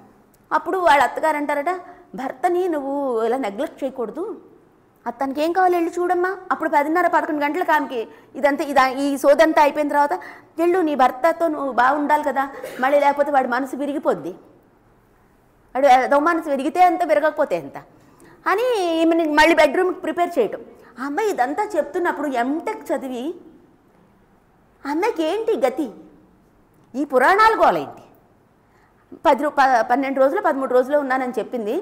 అప్పుడు వాళ్ళ అత్తగారు అంటారట, భర్తని నువ్వు ఇలా నెగ్లెక్ట్ చేయకూడదు, అతనికి ఏం కావాలి వెళ్ళి చూడమ్మా. అప్పుడు 10:30-11 గంటలకు ఆమెకి ఈ సోదంతా అయిపోయిన తర్వాత, వెళ్ళు నీ భర్తతో నువ్వు బాగుండాలి కదా, మళ్ళీ లేకపోతే వాడి మనసు విరిగిపోద్ది, వాడు మనసు విరిగితే ఎంత విరగకపోతే ఎంత అని ఈమెని మళ్ళీ బెడ్రూమ్కి ప్రిపేర్ చేయటం. ఆ అమ్మాయి ఇదంతా చెప్తున్నప్పుడు ఎంటెక్ చదివి ఆ అమ్మాయికి ఏంటి గతి? ఈ పురాణాలు గోలేంటి? 12 రోజులు 13 రోజులు ఉన్నానని చెప్పింది,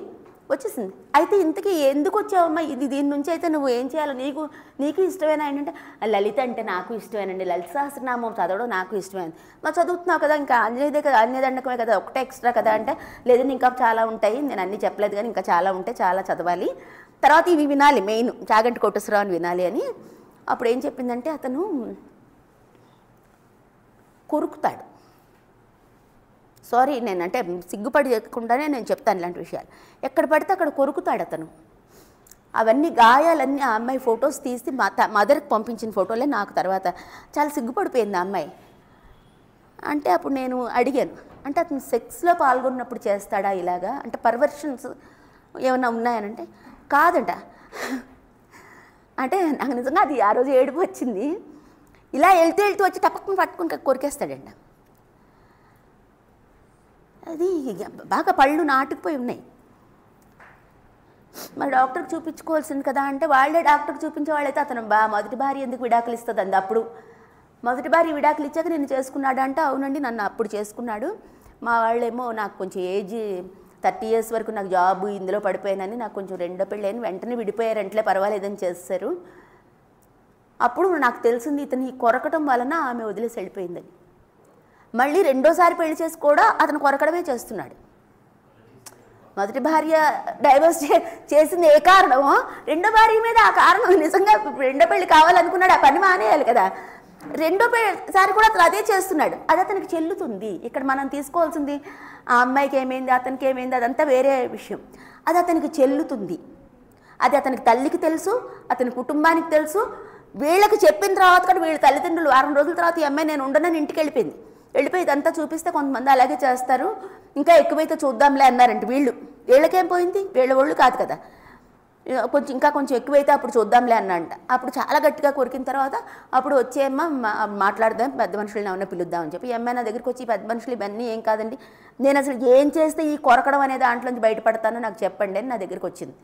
వచ్చేసింది. అయితే ఇంతకీ ఎందుకు వచ్చావమ్మా? దీని నుంచి అయితే నువ్వు ఏం చేయాలో నీకు ఇష్టమేనా ఏంటంటే, లలిత అంటే నాకు ఇష్టమేనండి, లలిత సహస్రనామం చదవడం నాకు ఇష్టమైంది. మరి చదువుతున్నావు కదా, ఇంకా ఆంజనేయదే కదా, ఆంజనేయ దండకమే కదా, ఒకటే ఎక్స్ట్రా కదా అంటే, లేదండి ఇంకా చాలా ఉంటాయి, నేను అన్నీ చెప్పలేదు కానీ ఇంకా చాలా ఉంటాయి, చాలా చదవాలి, తర్వాత ఇవి వినాలి, మెయిన్ చాగంటి కోటేశ్వరరావుని వినాలి అని. అప్పుడు ఏం చెప్పిందంటే, అతను కొరుకుతాడు. సారీ, నేనంటే సిగ్గుపడి చేయకుండానే నేను చెప్తాను ఇలాంటి విషయాలు. ఎక్కడ పడితే అక్కడ కొరుకుతాడు అతను. అవన్నీ గాయాలన్నీ ఆ అమ్మాయి ఫొటోస్ తీసి మదర్కి పంపించిన ఫోటోలే నాకు తర్వాత చాలా సిగ్గుపడిపోయింది ఆ అమ్మాయి. అంటే అప్పుడు నేను అడిగాను, అంటే అతను సెక్స్లో పాల్గొన్నప్పుడు చేస్తాడా ఇలాగా, అంటే పర్వర్షన్స్ ఏమైనా ఉన్నాయనంటే, కాదంట. అంటే నాకు నిజంగా అది ఆ రోజు ఏడుపు వచ్చింది. ఇలా వెళ్తూ వచ్చి టపక్కుని పట్టుకుని కొరికేస్తాడంట. అది బాగా పళ్ళు నాటుకుపోయి ఉన్నాయి. మరి డాక్టర్కి చూపించుకోవాల్సింది కదా అంటే, వాళ్ళే డాక్టర్కి చూపించే వాళ్ళైతే అతను మొదటి భార్య ఎందుకు విడాకులు ఇస్తుంది అంది. అప్పుడు మొదటి భార్య విడాకులు ఇచ్చాక నేను చేసుకున్నాడు అంటే, అవునండి నన్ను అప్పుడు చేసుకున్నాడు, మా వాళ్ళేమో నాకు కొంచెం ఏజ్ 30 years వరకు నాకు జాబు ఇందులో పడిపోయానని నాకు కొంచెం రెండో పెళ్ళని వెంటనే విడిపోయారంటలే పర్వాలేదని చేస్తారు. అప్పుడు నాకు తెలిసింది ఇతను కొరకటం వలన ఆమె వదిలేసి వెళ్ళిపోయిందని. మళ్ళీ రెండోసారి పెళ్లి చేసి కూడా అతను కొరకడమే చేస్తున్నాడు. మొదటి భార్య డైవర్స్ చేసింది ఏ కారణమో, రెండో భార్య మీద ఆ కారణం నిజంగా రెండో పెళ్లి కావాలనుకున్నాడు, ఆ పని మానేయాలి కదా. రెండోసారి కూడా అతను అదే చేస్తున్నాడు. అది అతనికి చెల్లుతుంది. ఇక్కడ మనం తీసుకోవాల్సింది ఆ అమ్మాయికి ఏమైంది, అతనికి ఏమైంది, అదంతా వేరే విషయం. అది అతనికి చెల్లుతుంది. అది అతనికి తల్లికి తెలుసు, అతని కుటుంబానికి తెలుసు. వీళ్ళకి చెప్పిన తర్వాత కూడా వీళ్ళ తల్లిదండ్రులు 6 రోజుల తర్వాత ఈ అమ్మాయి నేను ఉండనని ఇంటికి వెళ్ళిపోయి ఇదంతా చూపిస్తే కొంతమంది అలాగే చేస్తారు, ఇంకా ఎక్కువైతే చూద్దాంలే అన్నారంటే వీళ్ళకేం పోయింది, వీళ్ళ ఒళ్ళు కాదు కదా, ఇంకా కొంచెం ఎక్కువైతే అప్పుడు చూద్దాంలే అన్నంట. అప్పుడు చాలా గట్టిగా కొరికిన తర్వాత అప్పుడు వచ్చేమ్మ మాట్లాడదాం, పెద్ద మనుషులను ఏమన్నా పిలుద్దామని చెప్పి ఈ అమ్మాయి నా దగ్గరికి వచ్చి, పెద్ద మనుషులు ఇవన్నీ ఏం కాదండి, నేను అసలు ఏం చేస్తే ఈ కొరకడం అనే దాంట్లోంచి బయటపడతానో నాకు చెప్పండి అని నా దగ్గరికి వచ్చింది.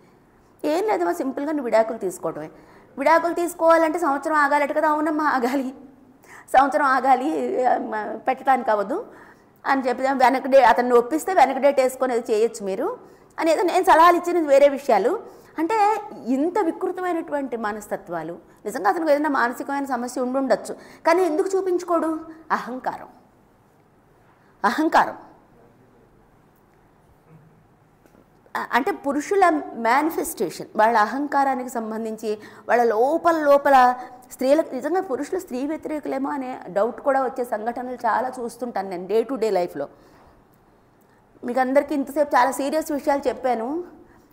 ఏం లేదమ్మా, సింపుల్గా నువ్వు విడాకులు తీసుకోవడమే. విడాకులు తీసుకోవాలంటే సంవత్సరం ఆగాలట కదా. అవునమ్మా ఆగాలి, సంవత్సరం ఆగాలి, పెట్టడానికి అవ్వదు అని చెప్పి వెనక అతన్ని ఒప్పిస్తే వెనక డేట్ వేసుకొని అది చేయొచ్చు మీరు అనేది నేను సలహాలు ఇచ్చినది వేరే విషయాలు. అంటే ఇంత వికృతమైనటువంటి మనస్తత్వాలు నిజంగా అతనికి ఏదైనా మానసికమైన సమస్య ఉండొచ్చు, కానీ ఎందుకు చూపించుకోడు? అహంకారం. అంటే పురుషుల మేనిఫెస్టేషన్, వాళ్ళ అహంకారానికి సంబంధించి వాళ్ళ లోపల స్త్రీలకు నిజంగా పురుషులు స్త్రీ వ్యతిరేకులేమో అనే డౌట్ కూడా వచ్చే సంఘటనలు చాలా చూస్తుంటాను నేను డే టు డే లైఫ్లో. మీకు అందరికీ ఇంతసేపు చాలా సీరియస్ విషయాలు చెప్పాను.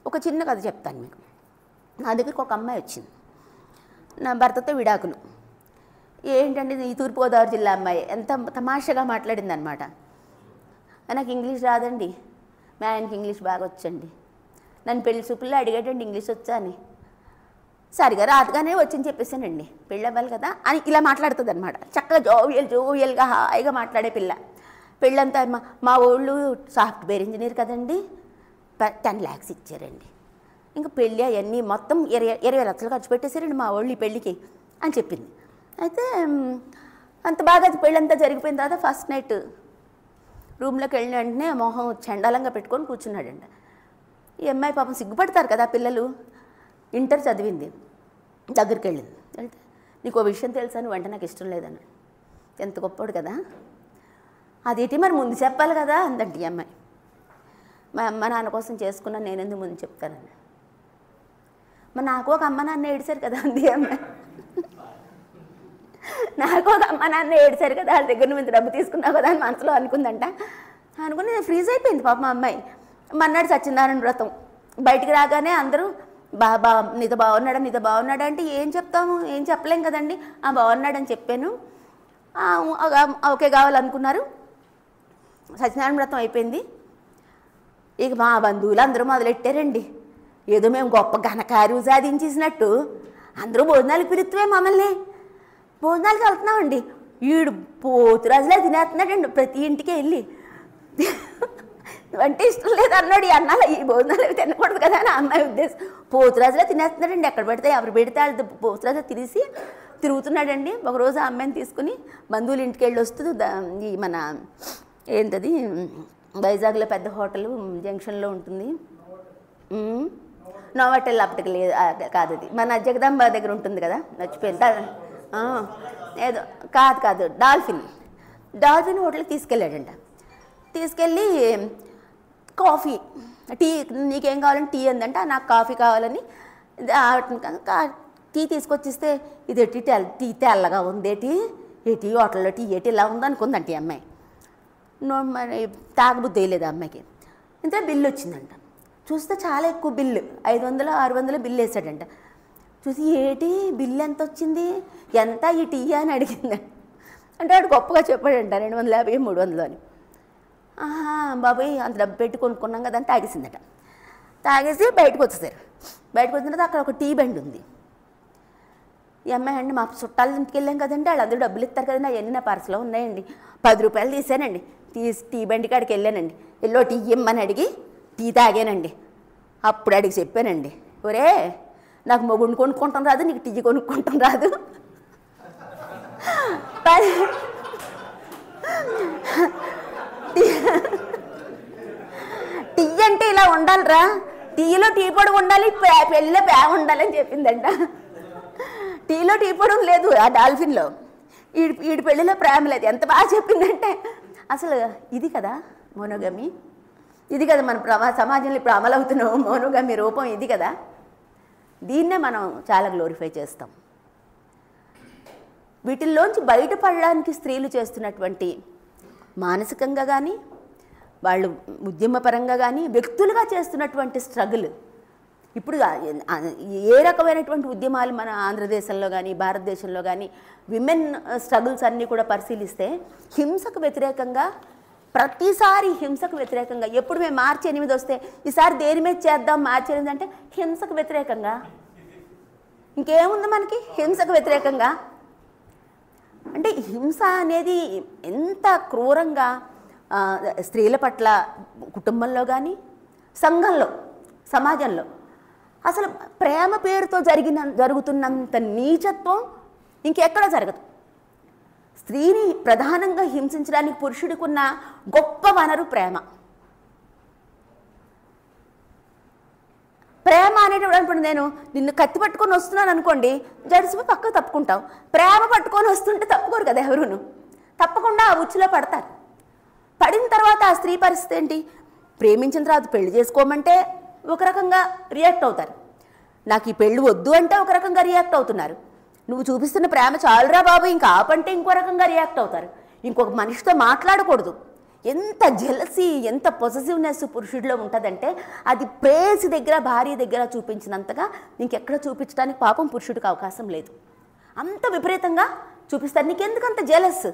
ఒక చిన్న కథ చెప్తాను మీకు. నా దగ్గరికి ఒక అమ్మాయి వచ్చింది, నా భర్తతో విడాకులు. ఏంటంటే ఈ తూర్పుగోదావరి జిల్లా అమ్మాయి ఎంత తమాషాగా మాట్లాడింది అనమాట. నాకు ఇంగ్లీష్ రాదండి, మా ఆయనకి ఇంగ్లీష్ బాగా వచ్చండి. నన్ను పెళ్లి చూపుల్లో అడిగాడండి ఇంగ్లీష్ వచ్చా అని. సరిగా రాదుగానే వచ్చని చెప్పేసానండి, పెళ్ళి అవ్వాలి కదా అని ఇలా మాట్లాడుతుంది అనమాట. చక్కగా జోవియల్గా హాయిగా మాట్లాడే పిల్ల. పెళ్ళంతా మా వాళ్ళు సాఫ్ట్వేర్ ఇంజనీర్ కదండి, 10 lakhs ఇచ్చారండి. ఇంకా పెళ్ళి అవన్నీ మొత్తం 20 లక్షలు ఖర్చు పెట్టేశారండి మా వాళ్ళు ఈ పెళ్ళికి అని చెప్పింది. అయితే అంత బాగా పెళ్ళంతా జరిగిపోయిన తర్వాత ఫస్ట్ నైట్ రూమ్లోకి వెళ్ళిన వెంటనే మొహం చండాలంగా పెట్టుకొని కూర్చున్నాడండి. ఈ అమ్మాయి పాపం సిగ్గుపడతారు కదా పిల్లలు. ఇంటర్ చదివింది, దగ్గరికి వెళ్ళింది. వెళ్తే నీకు ఓ విషయం తెలుసా, నువ్వు అంటే నాకు ఇష్టం లేదన్నాడు. ఎంత గొప్పవాడు కదా, అదేంటి మరి ముందు చెప్పాలి కదా అందండి ఈ అమ్మాయి. మా అమ్మ నాన్న కోసం చేసుకున్నా నేను ఎందుకు ముందు చెప్తానని. మరి నాకు ఒక అమ్మ నాన్న ఏడిశారు కదా అంది అమ్మాయి. నాకు ఒక అమ్మ నాన్న ఏడిశారు కదా, వాళ్ళ దగ్గర నువ్వు ఇంత డబ్బు తీసుకున్నావు కదా అని మనసులో అనుకుందంట. అనుకుని ఫ్రీజ్ అయిపోయింది పాప మా అమ్మాయి. మన్నాడు సత్యనారాయణ వ్రతం. బయటికి రాగానే అందరూ నీతో బాగున్నాడా అంటే ఏం చెప్తాము, ఏం చెప్పలేం కదండి. బాగున్నాడని చెప్పాను. ఓకే కావాలనుకున్నారు. సత్యనారాయణ వ్రతం అయిపోయింది. ఇక మా బంధువులు అందరూ మొదలెట్టారండి. ఏదో మేము గొప్ప ఘనకార్యం సాధించేసినట్టు అందరూ భోజనాలకు పిలుస్తువే మమ్మల్ని. భోజనాలకి వెళ్తున్నామండి. ఈడు పోతురాజులా తినేస్తున్నాడండి ప్రతి ఇంటికి వెళ్ళి. అంటే ఇష్టం లేదు అన్నాడు. ఈ అన్నాలు ఈ భోజనాలు అవి తినకూడదు కదా అని అమ్మాయి ఉద్దేశం. పోతురాజులా తినేస్తున్నాడండి. ఎక్కడ పెడితే ఎవరు పెడితే వాళ్ళు పోతురాజులా తిరుగుతున్నాడండి. ఒకరోజు ఆ అమ్మాయిని తీసుకుని బంధువులు ఇంటికి వెళ్ళి వస్తూ ఈ మన ఏంటది వైజాగ్లో పెద్ద హోటల్ జంక్షన్లో ఉంటుంది, నోవాటెల్ అప్పటికి లేదు కాదు, అది మన జగదాంబ దగ్గర ఉంటుంది కదా, మర్చిపోయింది. ఏదో కాదు డాల్ఫిన్ హోటల్కి తీసుకెళ్ళాడంట. తీసుకెళ్ళి కాఫీ టీ నీకేం కావాలని టీ అందంట. నాకు కాఫీ కావాలని టీ తీసుకొచ్చిస్తే ఇది టీ తెల్లగా ఉందేటి, ఏ టీ హోటల్లో టీ ఏటి ఇలా ఉందనుకుందంట ఈ అమ్మాయి. మరి తాగబుద్ధి వేయలేదు ఆ అమ్మాయికి. ఇంత బిల్లు వచ్చిందంట. చూస్తే చాలా ఎక్కువ బిల్లు, 500-600 బిల్లు వేసాడంట. చూసి ఏటి బిల్లు ఎంత వచ్చింది, ఎంత ఈ టీ అని అడిగిందంట. అంటే వాడు గొప్పగా చెప్పాడంట 250-300 అని. బాబాయ్ అంత డబ్బు పెట్టి కొనుక్కున్నాం కదా అని తాగేసిందట. తాగేసి బయటకు వచ్చేసారు. బయటకు వచ్చిన తర్వాత అక్కడ ఒక టీ బండి ఉంది. ఈ అమ్మాయి అండి మా చుట్టాల ఇంటికి వెళ్ళాం కదండి, వాళ్ళందరూ డబ్బులు ఇస్తారు కదండి, అవన్నీ నా పర్సులో ఉన్నాయండి, 10 రూపాయలు తీసానండి. టీ బండి కాడికి వెళ్ళానండి. ఎల్లో టీ ఇమ్మని అడిగి టీ తాగానండి. అప్పుడు అడిగి చెప్పానండి, ఒరే నాకు మొగుడిని కొనుక్కుంటాం రాదు, నీకు టీ కొనుక్కుంటాం రాదు. టీ అంటే ఇలా ఉండాలిరా, టీలో టీ పొడి ఉండాలి, పెళ్ళిలో ప్రేమ ఉండాలని చెప్పిందంట. టీలో టీ పొడి లేదు ఆ డాల్ఫిన్లో, ఈడి పెళ్ళిలో ప్రేమ లేదు. ఎంత బాగా చెప్పిందంటే అసలు ఇది కదా మోనోగమి, ఇది కదా మన సమాజంలో ఇప్పుడు అమలవుతున్న మోనోగమి రూపం ఇది కదా. దీన్నే మనం చాలా గ్లోరిఫై చేస్తాం. వీటిల్లోంచి బయటపడడానికి స్త్రీలు చేస్తున్నటువంటి మానసికంగా కానీ, వాళ్ళు ఉద్యమపరంగా కానీ, వ్యక్తులుగా చేస్తున్నటువంటి స్ట్రగుల్. ఇప్పుడు ఏ రకమైనటువంటి ఉద్యమాలు మన ఆంధ్రదేశంలో కానీ భారతదేశంలో కానీ విమెన్ స్ట్రగుల్స్ అన్నీ కూడా పరిశీలిస్తే హింసకు వ్యతిరేకంగా, ప్రతిసారి హింసకు వ్యతిరేకంగా. ఎప్పుడు మేము March 8 వస్తే ఈసారి దేని మీద చేద్దాం March 8 అంటే హింసకు వ్యతిరేకంగా. ఇంకేముంది మనకి హింసకు వ్యతిరేకంగా? అంటే హింస అనేది ఎంత క్రూరంగా స్త్రీల పట్ల కుటుంబంలో కానీ సంఘంలో సమాజంలో అసలు ప్రేమ పేరుతో జరుగుతున్నంత నీచత్వం ఇంకెక్కడ జరగదు. స్త్రీని ప్రధానంగా హింసించడానికి పురుషుడికి ఉన్న గొప్ప వనరు ప్రేమ. ప్రేమ అనేటప్పుడు నేను నిన్ను కత్తి పట్టుకొని వస్తున్నాను అనుకోండి, జడిసిపోయి పక్కకు తప్పుకుంటాం. ప్రేమ పట్టుకొని వస్తుంటే తప్పుకోరు కదా ఎవరును, తప్పకుండా ఆ ఉచ్చులో పడతారు. పడిన తర్వాత ఆ స్త్రీ పరిస్థితి ఏంటి? ప్రేమించిన తర్వాత పెళ్లి చేసుకోమంటే ఒక రకంగా రియాక్ట్ అవుతారు, నాకు ఈ పెళ్ళి వద్దు అంటే ఒక రకంగా రియాక్ట్ అవుతున్నారు, నువ్వు చూపిస్తున్న ప్రేమ చాలురా బాబు ఇంకా ఆపంటే ఇంకో రకంగా రియాక్ట్ అవుతారు, ఇంకొక మనిషితో మాట్లాడకూడదు, ఎంత జెలసీ, ఎంత పొసెసివ్నెస్ పురుషుడిలో ఉంటుందంటే అది ప్రేయసి దగ్గర, భార్య దగ్గర చూపించినంతగా ఇంకెక్కడ చూపించడానికి పాపం పురుషుడికి అవకాశం లేదు. అంత విపరీతంగా చూపిస్తారు. నీకెందుకంత జెలస్?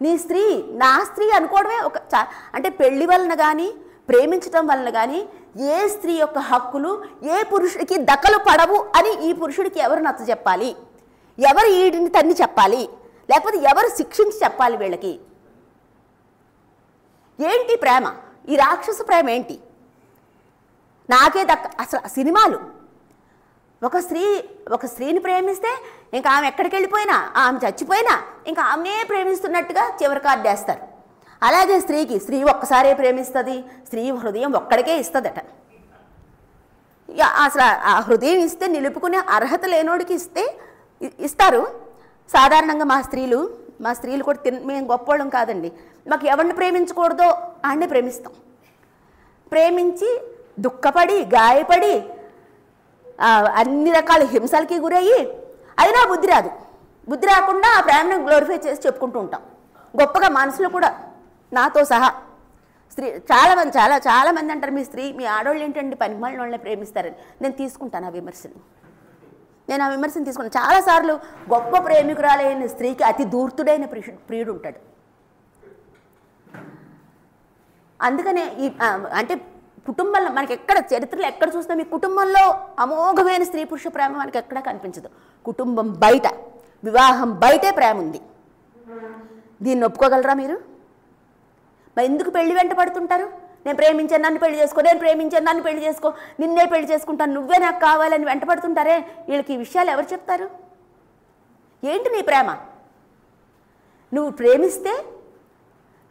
నీ స్త్రీ నా స్త్రీ అనుకోవడమే అంటే పెళ్లి వలన కానీ, ప్రేమించడం వలన కానీ ఏ స్త్రీ యొక్క హక్కులు ఏ పురుషుడికి దక్కలు పడవు అని ఈ పురుషుడికి ఎవరు నచ్చ చెప్పాలి? ఎవరు ఈడిని తన్ని చెప్పాలి? లేకపోతే ఎవరు శిక్షించి చెప్పాలి వీళ్ళకి? ఏంటి ప్రేమ? ఈ రాక్షస ప్రేమ ఏంటి? నాకే అసలు సినిమాలు ఒక స్త్రీని ప్రేమిస్తే ఇంకా ఆమె ఎక్కడికి వెళ్ళిపోయినా, ఆమె చచ్చిపోయినా ఇంకా ఆమెనే ప్రేమిస్తున్నట్టుగా చివరి కార్డు వేస్తారు. అలాగే స్త్రీ ఒక్కసారే ప్రేమిస్తుంది, స్త్రీ హృదయం ఒక్కడికే ఇస్తుందట. అసలు ఆ హృదయం ఇస్తే నిలుపుకునే అర్హత లేనోడికి ఇస్తారు. సాధారణంగా మా స్త్రీలు కూడా మేము గొప్పోళ్ళం కాదండి. మాకు ఎవరిని ప్రేమించకూడదో ఆయన్ని ప్రేమిస్తాం. ప్రేమించి దుఃఖపడి గాయపడి అన్ని రకాల హింసలకి గురయ్యి అయినా బుద్ధి రాదు. బుద్ధి రాకుండా ఆ ప్రేమను గ్లోరిఫై చేసి చెప్పుకుంటూ ఉంటాం గొప్పగా, మనసులో కూడా నాతో సహా. చాలామంది అంటారు మీ ఆడవాళ్ళు ఏంటండి పనిమాలిన వాళ్ళని ప్రేమిస్తారని. నేను తీసుకుంటాను ఆ విమర్శను. తీసుకున్నాను. చాలాసార్లు గొప్ప ప్రేమికురాలైన స్త్రీకి అతి దూర్తుడైన ప్రియుడు ఉంటాడు. అందుకనే అంటే కుటుంబంలో మనకి ఎక్కడ చరిత్రలో ఎక్కడ చూసినా మీ కుటుంబంలో అమోఘమైన స్త్రీ పురుష ప్రేమ మనకి ఎక్కడా కనిపించదు. కుటుంబం బయట, వివాహం బయటే ప్రేమ ఉంది. దీన్ని ఒప్పుకోగలరా మీరు? మరి ఎందుకు పెళ్లి వెంట పడుతుంటారు? నేను ప్రేమించాను నన్ను పెళ్లి చేసుకో, నేను ప్రేమించాను నన్ను పెళ్లి చేసుకో, నిన్నే పెళ్లి చేసుకుంటాను, నువ్వే నాకు కావాలని వెంట పడుతుంటారే. వీళ్ళకి ఈ విషయాలు ఎవరు చెప్తారు? ఏంటి నీ ప్రేమ? నువ్వు ప్రేమిస్తే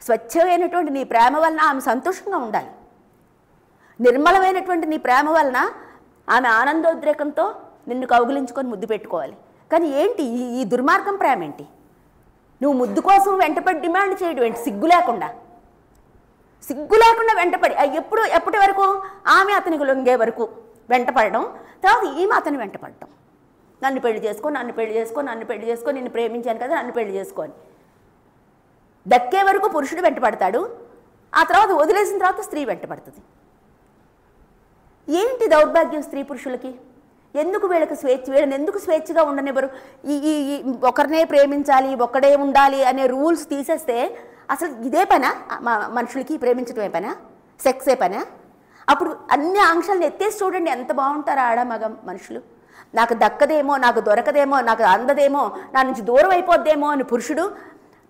స్వచ్ఛమైనటువంటి నీ ప్రేమ వలన ఆమె సంతోషంగా ఉండాలి. నిర్మలమైనటువంటి నీ ప్రేమ వలన ఆమె ఆనందోద్రేకంతో నిన్ను కౌగిలించుకొని ముద్దు పెట్టుకోవాలి. కానీ ఏంటి ఈ దుర్మార్గం ప్రేమ ఏంటి? నువ్వు ముద్దు కోసం వెంటపడి డిమాండ్ చేయడం ఏంటి? సిగ్గు లేకుండా వెంటపడి ఎప్పటి వరకు? ఆమె అతనికి లొంగే వరకు వెంటపడడం, తర్వాత ఈమె అతని వెంటపడడం. నన్ను పెళ్లి చేసుకో, నిన్ను ప్రేమించాను కదా, నన్ను పెళ్లి చేసుకోని దక్కే వరకు పురుషుడు వెంటపడతాడు. ఆ తర్వాత వదిలేసిన తర్వాత స్త్రీ వెంటపడుతుంది. ఏంటి దౌర్భాగ్యం స్త్రీ పురుషులకి? ఎందుకు వీళ్ళని ఎందుకు స్వేచ్ఛగా ఉండనివ్వరు? ఈ ఒకరినే ప్రేమించాలి, ఒక్కడే ఉండాలి అనే రూల్స్ తీసేస్తే అసలు ఇదే పనా? మనుషులకి ప్రేమించడమే పనా? సెక్సే పనా? అప్పుడు అన్ని ఆంక్షలను ఎత్తేసి చూడండి ఎంత బాగుంటారు ఆడ మగ మనుషులు. నాకు దక్కదేమో, నాకు దొరకదేమో, నాకు అందదేమో, నా నుంచి దూరం అయిపోద్దేమో అని పురుషుడు,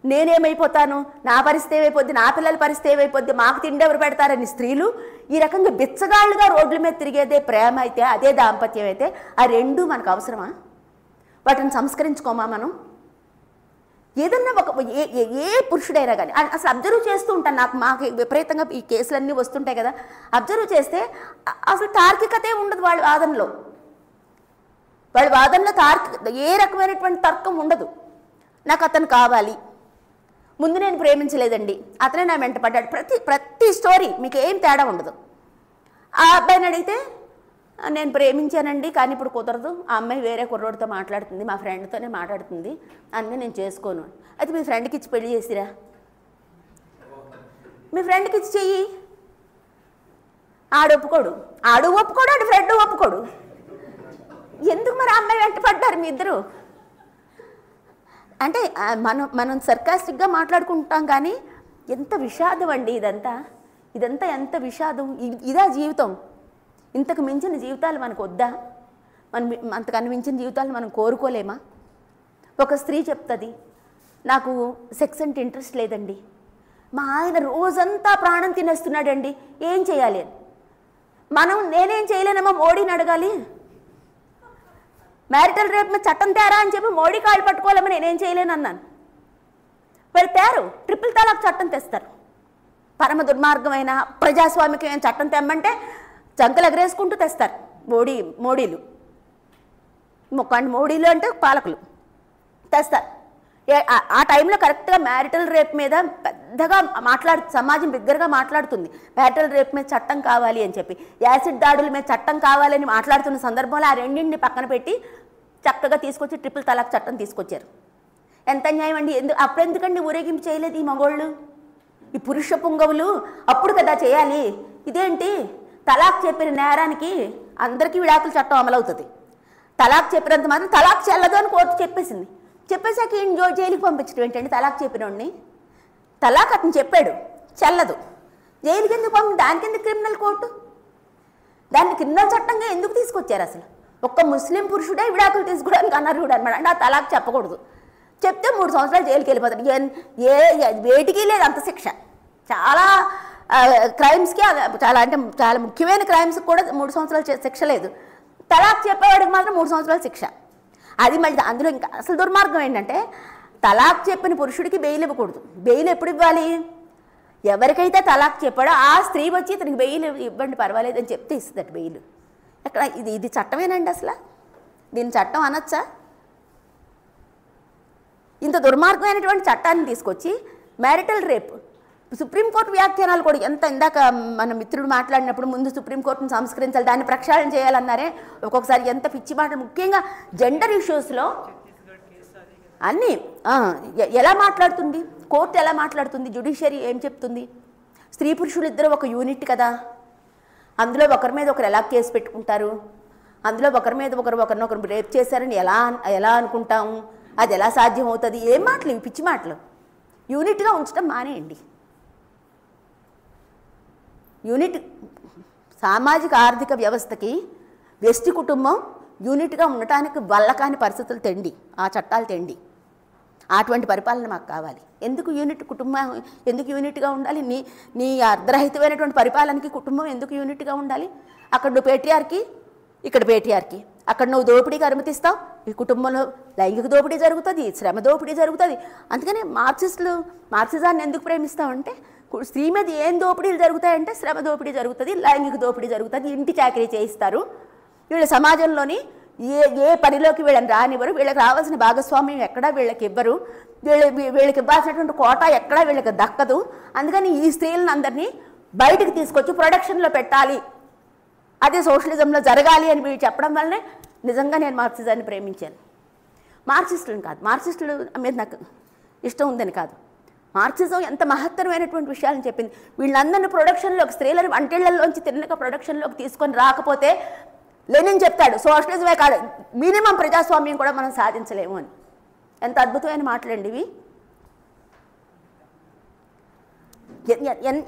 నేనేమైపోతాను, నా పరిస్థితి ఏమైపోద్ది, నా పిల్లల పరిస్థితి ఏమైపోద్ది, మాకు తిండి ఎవరు పెడతారని స్త్రీలు ఈ రకంగా బిచ్చగాళ్ళుగా రోడ్ల మీద తిరిగేదే ప్రేమ అయితే, అదే దాంపత్యం అయితే, ఆ రెండూ మనకు అవసరమా? వాటిని సంస్కరించుకోమా మనం? ఏదన్నా ఏ పురుషుడైనా కానీ అసలు అబ్జర్వ్ చేస్తూ ఉంటాను. మాకు విపరీతంగా ఈ కేసులన్నీ వస్తుంటాయి కదా, అబ్జర్వ్ చేస్తే అసలు తార్కికతే ఉండదు వాళ్ళ వాదనలో. ఏ రకమైనటువంటి తర్కం ఉండదు. నాకు అతను కావాలి, ముందు నేను ప్రేమించలేదండి, అతనే నా వెంట పడ్డాడు. ప్రతి స్టోరీ మీకు ఏం తేడా ఉండదు. ఆ అబ్బాయిని అడిగితే నేను ప్రేమించానండి కానీ ఇప్పుడు కుదరదు, ఆ అమ్మాయి వేరే కుర్రోడితో మాట్లాడుతుంది, మా ఫ్రెండ్తోనే మాట్లాడుతుంది, అన్నీ నేను చేసుకోను. అయితే మీ ఫ్రెండ్కి ఇచ్చి పెళ్లి చేసిరా? మీ ఫ్రెండ్కి ఇచ్చి చెయ్యి. ఆడు ఒప్పుకోడు, ఆడు ఫ్రెండ్ ఒప్పుకోడు. ఎందుకు మరి ఆ అమ్మాయి వెంట పడ్డారు మీ ఇద్దరు? అంటే మనం సర్కాస్టిక్గా మాట్లాడుకుంటాం కానీ ఎంత విషాదం అండి ఇదంతా ఎంత విషాదం. ఇదా జీవితం? ఇంతకు మించిన జీవితాలు మనకు వద్దా? అంతకన్నా మించిన జీవితాలు మనం కోరుకోలేమా? ఒక స్త్రీ చెప్తుంది, నాకు సెక్స్ అంటే ఇంట్రెస్ట్ లేదండి, మా ఆయన రోజంతా ప్రాణం తినేస్తున్నాడండి, ఏం చేయాలి అని. నేనేం చేయలేనమ్మా, మోడీని అడగాలి. మ్యారిటల్ రేప్ మీద చట్టం తేరా అని చెప్పి మోడీ కాళ్ళు పట్టుకోవాలమ్మా, నేనేం చేయలేను అన్నాను. వాళ్ళు తేరు, ట్రిపుల్ తలాక్ చట్టం తెస్తారు. పరమ దుర్మార్గమైన ప్రజాస్వామికమైన చట్టం తెమ్మంటే చంకలు ఎగరేసుకుంటూ తెస్తారు మోడీలు. మోడీలు అంటే పాలకులు తెస్తారు. ఆ టైంలో కరెక్ట్గా మ్యారిటల్ రేప్ మీద పెద్దగా సమాజం బిగ్గరగా మాట్లాడుతుంది. మ్యారిటల్ రేప్ మీద చట్టం కావాలి అని చెప్పి, యాసిడ్ దాడుల మీద చట్టం కావాలని మాట్లాడుతున్న సందర్భంలో ఆ రెండింటిని పక్కన పెట్టి చక్కగా తీసుకొచ్చి ట్రిపుల్ తలాక్ చట్టం తీసుకొచ్చారు. ఎంత న్యాయం అండి! అప్పుడెందుకండి ఊరేగింపు చేయలేదు ఈ మగోళ్ళు? ఈ పురుష పుంగవులు అప్పుడు కదా చేయాలి. ఇదేంటి తలాక్ చెప్పిన నేరానికి అందరికీ విడాకుల చట్టం అమలవుతుంది, తలాక్ చెప్పినంత మాత్రం తలాక్ చెల్లదు అని కోర్టు చెప్పేసింది. చెప్పేసాక ఈయన జైలుకి పంపించడం ఏంటండి? తలాక్ చెప్పినోడిని తలాక్ అతను చెప్పాడు చెల్లదు, జైలుకి ఎందుకు దానికి ఎందుకు క్రిమినల్ కోర్టు? దాన్ని క్రిమినల్ చట్టంగా ఎందుకు తీసుకొచ్చారు? అసలు ఒక్క ముస్లిం పురుషుడే విడాకులు తీసుకోవడానికి అనర్హుడు అనమాట. అంటే ఆ తలాక్ చెప్పకూడదు, చెప్తే 3 సంవత్సరాలు జైలుకి వెళ్ళిపోతాడు. వేటికి లేదు అంత శిక్ష. చాలా క్రైమ్స్కి చాలా అంటే చాలా ముఖ్యమైన క్రైమ్స్కి కూడా 3 సంవత్సరాలు శిక్ష లేదు. తలాక్ చెప్పేవాడికి మాత్రం 3 సంవత్సరాల శిక్ష. అది మళ్ళీ అందులో ఇంకా అసలు దుర్మార్గం ఏంటంటే తలాక్ చెప్పిన పురుషుడికి బెయిల్ ఇవ్వకూడదు. బెయిల్ ఎప్పుడు ఇవ్వాలి? ఎవరికైతే తలాక్ చెప్పాడో ఆ స్త్రీ వచ్చి ఇతనికి బెయిల్ ఇవ్వండి పర్వాలేదు అని చెప్తే ఇస్తుందట బెయిల్. ఎక్కడ ఇది చట్టమేనండి? అసలు దీని చట్టం అనొచ్చా? ఇంత దుర్మార్గమైనటువంటి చట్టాన్ని తీసుకొచ్చి మ్యారిటల్ రేప్, సుప్రీంకోర్టు వ్యాఖ్యానాలు కూడా ఎంత ఇందాక మన మిత్రుడు మాట్లాడినప్పుడు ముందు సుప్రీంకోర్టును సంస్కరించాలి, దాన్ని ప్రక్షాళన చేయాలన్నారే. ఒక్కొక్కసారి ఎంత పిచ్చి మాటలు, ముఖ్యంగా జెండర్ ఇష్యూస్లో అన్నీ ఎలా మాట్లాడుతుంది కోర్టు, ఎలా మాట్లాడుతుంది జ్యుడిషియరీ, ఏం చెప్తుంది? స్త్రీ పురుషులు ఇద్దరు ఒక యూనిట్ కదా, అందులో ఒకరి మీద ఒకరు ఎలా కేసు పెట్టుకుంటారు, అందులో ఒకరి మీద ఒకరినొకరు రేప్ చేశారని ఎలా అనుకుంటాము, అది ఎలా సాధ్యం అవుతుంది? ఏం మాటలు ఇవి, పిచ్చి మాటలు. యూనిట్గా ఉంచడం మానేయండి. యూనిట్ సామాజిక ఆర్థిక వ్యవస్థకి వ్యష్టి కుటుంబం యూనిట్గా ఉండటానికి వల్ల కాని పరిస్థితులు తెండి, ఆ చట్టాలు తెండి. అటువంటి పరిపాలన మాకు కావాలి. ఎందుకు యూనిట్ కుటుంబం ఎందుకు యూనిట్గా ఉండాలి? నీ అర్ధరహితమైనటువంటి పరిపాలనకి కుటుంబం ఎందుకు యూనిట్గా ఉండాలి? అక్కడ నువ్వు పేట్రియార్కి, ఇక్కడ పేట్రియార్కి, అక్కడ నువ్వు దోపిడీకి అనుమతిస్తావు, ఈ కుటుంబంలో లైంగిక దోపిడీ జరుగుతుంది, శ్రమ దోపిడీ జరుగుతుంది. అందుకని మార్క్సిజాన్ని ఎందుకు ప్రేమిస్తామంటే స్త్రీ మీద ఏం దోపిడీలు జరుగుతాయంటే శ్రమ దోపిడీ జరుగుతుంది, లైంగిక దోపిడీ జరుగుతుంది, ఇంటి చాకరీ చేయిస్తారు. వీళ్ళ సమాజంలోని ఏ పనిలోకి వీళ్ళని రానివ్వరు, వీళ్ళకి రావాల్సిన భాగస్వామ్యం ఎక్కడా వీళ్ళకి ఇవ్వరు, వీళ్ళకి ఇవ్వాల్సినటువంటి కోటా ఎక్కడా వీళ్ళకి దక్కదు. అందుకని ఈ స్త్రీలను అందరినీ బయటకు తీసుకొచ్చి ప్రొడక్షన్లో పెట్టాలి, అదే సోషలిజంలో జరగాలి అని వీళ్ళు చెప్పడం వల్లనే నిజంగా నేను మార్క్సిజాన్ని ప్రేమించాను. మార్క్సిస్టులను కాదు, మార్క్సిస్టుల మీద నాకు ఇష్టం ఉందని కాదు, మార్క్సిజం ఎంత మహత్తరమైనటువంటి విషయాలను చెప్పింది. వీళ్ళందరినీ ప్రొడక్షన్లోకి, స్త్రీలను వంటిళ్లలోంచి తిన్నక ప్రొడక్షన్లోకి తీసుకొని రాకపోతే లెనిన్ చెప్తాడు సోషలిజమే కాదు మినిమం ప్రజాస్వామ్యం కూడా మనం సాధించలేము అని. ఎంత అద్భుతమైన మాటలండి ఇవి.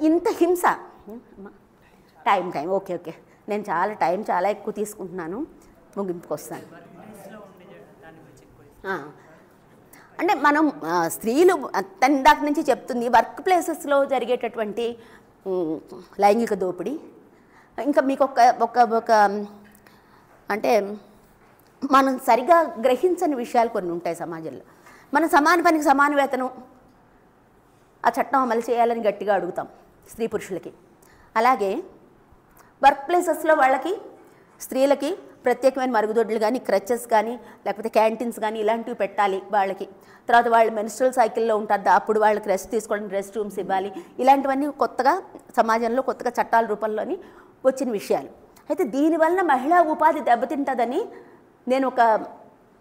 ఇంత హింస. టైం ఓకే నేను చాలా ఎక్కువ తీసుకుంటున్నాను, ముగింపుకు వస్తాను. అంటే మనం స్త్రీలు ఇందాక నుంచి చెప్తుంది వర్క్ ప్లేసెస్లో జరిగేటటువంటి లైంగిక దోపిడీ. ఇంకా మీకు ఒక అంటే మనం సరిగా గ్రహించని విషయాలు కొన్ని ఉంటాయి సమాజంలో. మనం సమాన పనికి సమాన వేతనం ఆ చట్టం అమలు చేయాలని గట్టిగా అడుగుతాం స్త్రీ పురుషులకి. అలాగే వర్క్ ప్లేసెస్లో వాళ్ళకి స్త్రీలకి ప్రత్యేకమైన మరుగుదొడ్లు కానీ, క్రచెస్ కానీ, లేకపోతే క్యాంటీన్స్ కానీ ఇలాంటివి పెట్టాలి వాళ్ళకి. తర్వాత వాళ్ళు మెన్స్ట్రల్ సైకిల్లో ఉంటారు, అప్పుడు వాళ్ళకి రెస్ట్ తీసుకోవడానికి రెస్ట్ రూమ్స్ ఇవ్వాలి. ఇలాంటివన్నీ సమాజంలో కొత్తగా చట్టాల రూపంలోని వచ్చిన విషయాలు. అయితే దీనివల్ల మహిళా ఉపాధి దెబ్బతింటుందని నేను ఒక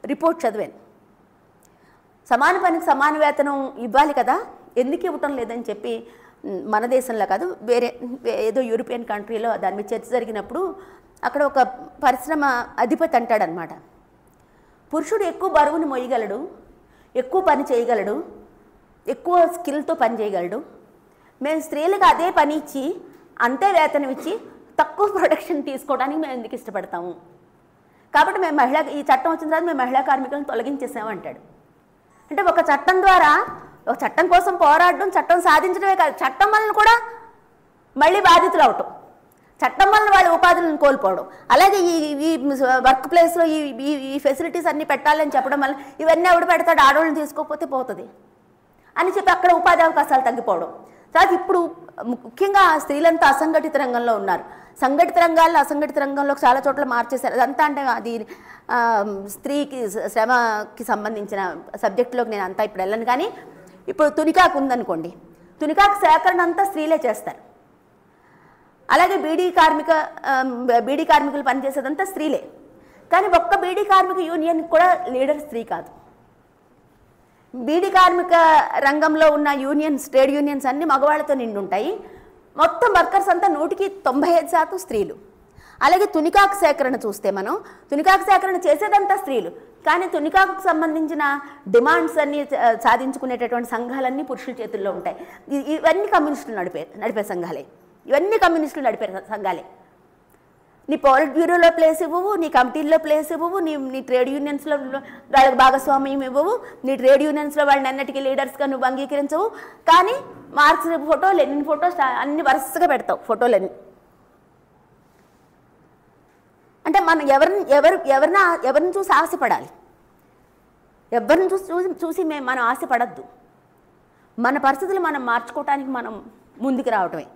రిపోర్ట్ చదివాను. సమాన పనికి సమాన వేతనం ఇవ్వాలి కదా, ఎందుకు ఇవ్వటం లేదని చెప్పి మన దేశంలో కాదు వేరే ఏదో యూరోపియన్ కంట్రీలో దాని మీద చర్చ జరిగినప్పుడు అక్కడ ఒక పరిశ్రమ అధిపతి అంటాడనమాట, పురుషుడు ఎక్కువ బరువుని మోయగలడు, ఎక్కువ పని చేయగలడు, ఎక్కువ స్కిల్తో పని చేయగలడు, మేము స్త్రీలకు అదే పని ఇచ్చి అంతే వేతనం ఇచ్చి తక్కువ ప్రొడక్షన్ తీసుకోవడానికి మేము ఎందుకు ఇష్టపడతాము, కాబట్టి మేము ఈ చట్టం వచ్చిన తర్వాత మేము మహిళా కార్మికులను తొలగించేసామంటాడు. అంటే ఒక చట్టం ద్వారా, ఒక చట్టం కోసం పోరాడడం, చట్టం సాధించడమే కాదు, చట్టం వలన కూడా మళ్ళీ బాధితులు అవటం, చట్టం వలన వాళ్ళ ఉపాధులను కోల్పోవడం. అలాగే ఈ వర్క్ ప్లేస్లో ఈ ఫెసిలిటీస్ అన్నీ పెట్టాలని చెప్పడం వల్ల ఇవన్నీ ఎవడు పెడతాడు, ఆడవాళ్ళని తీసుకోకపోతే పోతుంది అని చెప్పి అక్కడ ఉపాధి అవకాశాలు తగ్గిపోవడం. తర్వాత ఇప్పుడు ముఖ్యంగా స్త్రీలంతా అసంఘటిత రంగంలో ఉన్నారు. సంఘటిత రంగాల్లో అసంఘటిత రంగంలో చాలా చోట్ల మార్చేశారు. అదంతా అంటే అది స్త్రీకి శ్రమకి సంబంధించిన సబ్జెక్టులోకి నేను అంతా ఇప్పుడు వెళ్ళను. కానీ ఇప్పుడు తునికాకు ఉందనుకోండి, తునికాకు సేకరణ అంతా స్త్రీలే చేస్తారు. అలాగే బీడీ కార్మికులు పనిచేసేదంతా స్త్రీలే. కానీ ఒక్క బీడీ కార్మిక యూనియన్కి కూడా లీడర్ స్త్రీ కాదు. బీడీ కార్మిక రంగంలో ఉన్న యూనియన్స్, ట్రేడ్ యూనియన్స్ అన్నీ మగవాళ్ళతో నిండి ఉంటాయి. మొత్తం వర్కర్స్ అంతా 95% స్త్రీలు. అలాగే తునికాకు సేకరణ చూస్తే మనం తునికాకు సేకరణ చేసేదంతా స్త్రీలు, కానీ తునికాకు సంబంధించిన డిమాండ్స్ అన్నీ సాధించుకునేటటువంటి సంఘాలన్నీ పురుషుల చేతుల్లో ఉంటాయి. ఇవన్నీ కమ్యూనిస్టులు నడిపే సంఘాలే, ఇవన్నీ కమ్యూనిస్టులు నడిపే సంఘాలే. నీ పాలిట్ బ్యూరోలో ప్లేస్ ఇవ్వవు, నీ కమిటీల్లో ప్లేస్ ఇవ్వవు, నీ ట్రేడ్ యూనియన్స్లో వాళ్ళకి భాగస్వామ్యం ఇవ్వవు, నీ ట్రేడ్ యూనియన్స్లో వాళ్ళని అన్నిటికీ లీడర్స్గా నువ్వు అంగీకరించవు. కానీ మార్క్స్ ఫోటో, లెనిన్ ఫోటో అన్ని వరుసగా పెడతావు ఫోటోలన్నీ. అంటే మనం ఎవరిని చూసి ఆశపడాలి? ఎవరిని చూసి మనం ఆశపడద్దు. మన పరిస్థితులు మనం మార్చుకోవటానికి మనం ముందుకు రావటమే.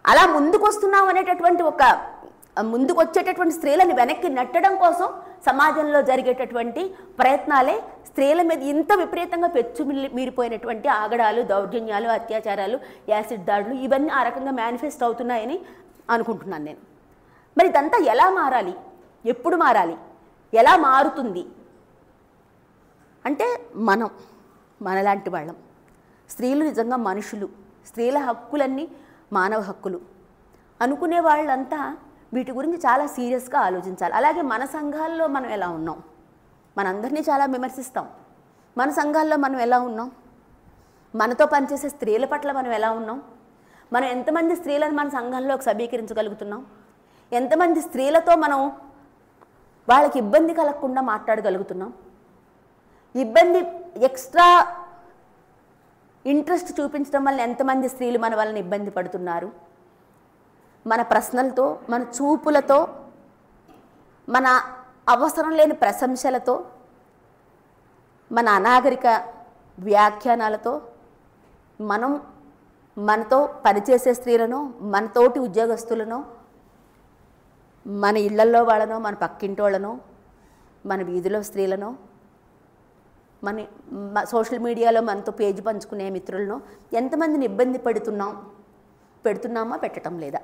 అలా ముందుకు వస్తున్నాం అనేటటువంటి ముందుకు వచ్చేటటువంటి స్త్రీలను వెనక్కి నెట్టడం కోసం సమాజంలో జరిగేటటువంటి ప్రయత్నాలే స్త్రీల మీద ఇంత విపరీతంగా మీరిపోయినటువంటి ఆగడాలు, దౌర్జన్యాలు, అత్యాచారాలు, యాసిడ్ దాడులు ఇవన్నీ ఆ రకంగా మేనిఫెస్ట్ అవుతున్నాయని అనుకుంటున్నాను నేను. మరి ఇదంతా ఎలా మారాలి? ఎప్పుడు మారాలి? ఎలా మారుతుంది అంటే మనలాంటి వాళ్ళం. స్త్రీలు నిజంగా మనుషులు, స్త్రీల హక్కులన్నీ మానవ హక్కులు అనుకునే వాళ్ళంతా వీటి గురించి చాలా సీరియస్గా ఆలోచించాలి. అలాగే మన సంఘాల్లో మనం ఎలా ఉన్నాం? మనందరినీ చాలా విమర్శిస్తాం. మన సంఘాల్లో మనం ఎలా ఉన్నాం? మనతో పనిచేసే స్త్రీల పట్ల మనం ఎలా ఉన్నాం? మనం ఎంతమంది స్త్రీలను మన సంఘంలోకి సమీకరించగలుగుతున్నాం? ఎంతమంది స్త్రీలతో మనం వాళ్ళకి ఇబ్బంది కలగకుండా మాట్లాడగలుగుతున్నాం? ఇబ్బంది ఎక్స్ట్రా ఇంట్రెస్ట్ చూపించడం వల్ల ఎంతమంది స్త్రీలు మన వలన ఇబ్బంది పడుతున్నారు? మన ప్రశ్నలతో, మన చూపులతో, మన అవసరం లేని ప్రశంసలతో, మన అనాగరిక వ్యాఖ్యానాలతో మనతో పనిచేసే స్త్రీలను, మనతోటి ఉద్యోగస్తులను, మన ఇళ్లల్లో వాళ్ళనో, మన పక్కింటి వాళ్ళనో, మన వీధిలో స్త్రీలను, మన సోషల్ మీడియాలో మనతో పేజీ పంచుకునే మిత్రులను ఎంతమందిని ఇబ్బంది పెడుతున్నామా, పెట్టడం లేదా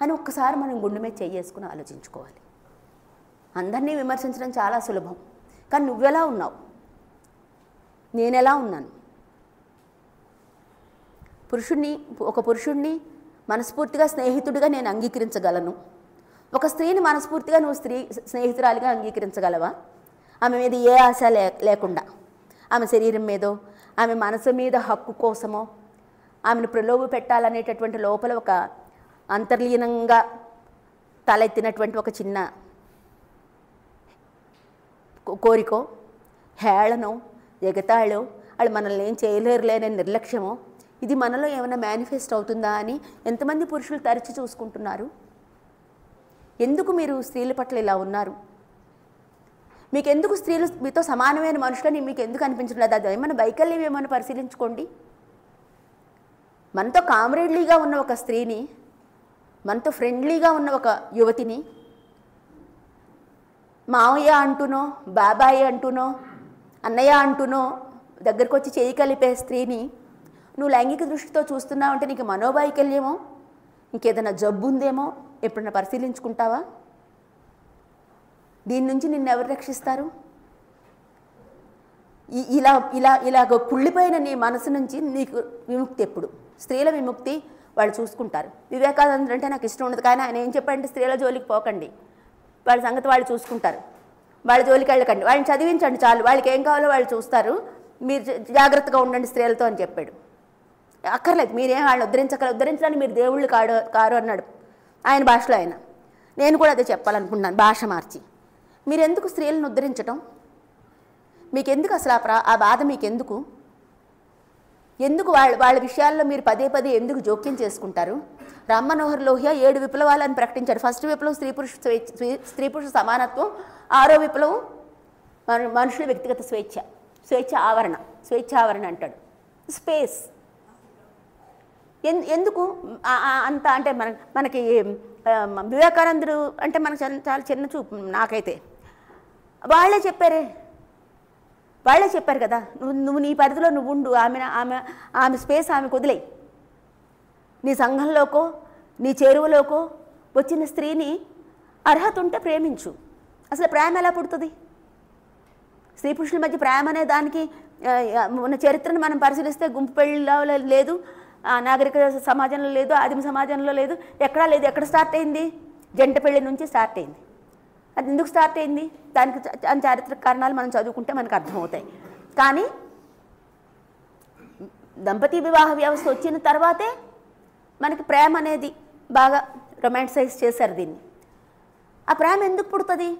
అని ఒక్కసారి మనం గుండె మీద చేసుకుని ఆలోచించుకోవాలి. అందరినీ విమర్శించడం చాలా సులభం, కానీ నువ్వెలా ఉన్నావు? నేనెలా ఉన్నాను? ఒక పురుషుణ్ణి మనస్ఫూర్తిగా స్నేహితుడిగా నేను అంగీకరించగలను. ఒక స్త్రీని మనస్ఫూర్తిగా నువ్వు స్నేహితురాలిగా అంగీకరించగలవా? ఆమె మీద ఏ ఆశ లేకుండా, ఆమె శరీరం మీదో, ఆమె మనసు మీద హక్కు కోసమో, ఆమెను ప్రలోభ పెట్టాలనేటటువంటి లోపల ఒక అంతర్లీనంగా తలెత్తినటువంటి ఒక చిన్న కోరికో, హేళనో, ఎగతాళో, వాళ్ళు మనల్ని ఏం చేయలేరులేని నిర్లక్ష్యమో, ఇది మనలో ఏమైనా మేనిఫెస్ట్ అవుతుందా అని ఎంతమంది పురుషులు తరచి చూసుకుంటున్నారు? ఎందుకు మీరు స్త్రీల పట్ల ఇలా ఉన్నారు? మీకు ఎందుకు స్త్రీలు మీతో సమానమైన మనుషులని మీకు ఎందుకు అనిపించలేదు? అది ఏమైనా వైకల్యం ఏమైనా పరిశీలించుకోండి. మనతో కామ్రేడ్లీగా ఉన్న ఒక స్త్రీని, మనతో ఫ్రెండ్లీగా ఉన్న ఒక యువతిని మావయ్య అంటూనో, బాబాయ్ అంటూనో, అన్నయ్య అంటూనో దగ్గరకు వచ్చి చేయి కలిపే స్త్రీని నువ్వు లైంగిక దృష్టితో చూస్తున్నావు అంటే నీకు మనోవైకల్యమో, ఇంకేదైనా జబ్బు ఉందేమో ఎప్పుడన్నా పరిశీలించుకుంటావా? దీని నుంచి నిన్ను ఎవరు రక్షిస్తారు? ఇలాగ కుళ్ళిపోయిన నీ మనసు నుంచి నీకు విముక్తి ఎప్పుడు? స్త్రీల విముక్తి వాళ్ళు చూసుకుంటారు. వివేకానందుడు అంటే నాకు ఇష్టం ఉండదు, కానీ ఆయన ఏం చెప్పారంటే స్త్రీల జోలికి పోకండి, వాళ్ళ సంగతి వాళ్ళు చూసుకుంటారు, వాళ్ళ జోలికి వెళ్ళకండి, వాళ్ళని చదివించండి చాలు, వాళ్ళకి ఏం కావాలో వాళ్ళు చూస్తారు, మీరు జాగ్రత్తగా ఉండండి స్త్రీలతో అని చెప్పాడు. అక్కర్లేదు, మీరేం వాళ్ళని ఉద్ధరించడానికి మీరు దేవుళ్ళు కారు అన్నాడు ఆయన భాషలో. ఆయన నేను కూడా అదే చెప్పాలనుకుంటున్నాను భాష మార్చి. మీరెందుకు స్త్రీలను ఉద్ధరించటం? మీకెందుకు అసలు ఆ బాధ? మీకెందుకు? వాళ్ళ విషయాల్లో మీరు పదే ఎందుకు జోక్యం చేసుకుంటారు? రామ్ మనోహర్ లోహియా 7 విప్లవాలని ప్రకటించాడు. ఫస్ట్ విప్లవం స్త్రీ పురుష సమానత్వం, 6వ విప్లవం మనుషుల వ్యక్తిగత స్వేచ్ఛ ఆవరణ అంటాడు. స్పేస్ ఎందుకు అంత? అంటే మనకి వివేకానందుడు అంటే మనకు చాలా చిన్న చూపు నాకైతే. వాళ్ళే చెప్పారు కదా, నువ్వు నీ పరిధిలో నువ్వు ఉండు, ఆమె స్పేస్ ఆమెకు వదిలేయి. నీ సంఘంలోకో నీ చేరువలోకో వచ్చిన స్త్రీని అర్హత ఉంటే ప్రేమించు. అసలు ప్రేమ ఎలా పుడుతుంది? స్త్రీ పురుషుల మధ్య ప్రేమ అనే దానికి ఉన్న చరిత్రను మనం పరిశీలిస్తే గుంపు పెళ్ళిలో లేదు, నాగరిక సమాజంలో లేదు, ఆదిమ సమాజంలో లేదు, ఎక్కడా లేదు. ఎక్కడ స్టార్ట్ అయింది? జంట పెళ్లి నుంచి స్టార్ట్ అయింది. అది ఎందుకు స్టార్ట్ అయింది? దానికి చారిత్రక కారణాలు మనం చదువుకుంటే మనకు అర్థమవుతాయి. కానీ దంపతి వివాహ వ్యవస్థ వచ్చిన తర్వాతే మనకి ప్రేమ అనేది బాగా రొమాంటిసైజ్ చేశారు దీన్ని. ఆ ప్రేమ ఎందుకు పుడుతుంది?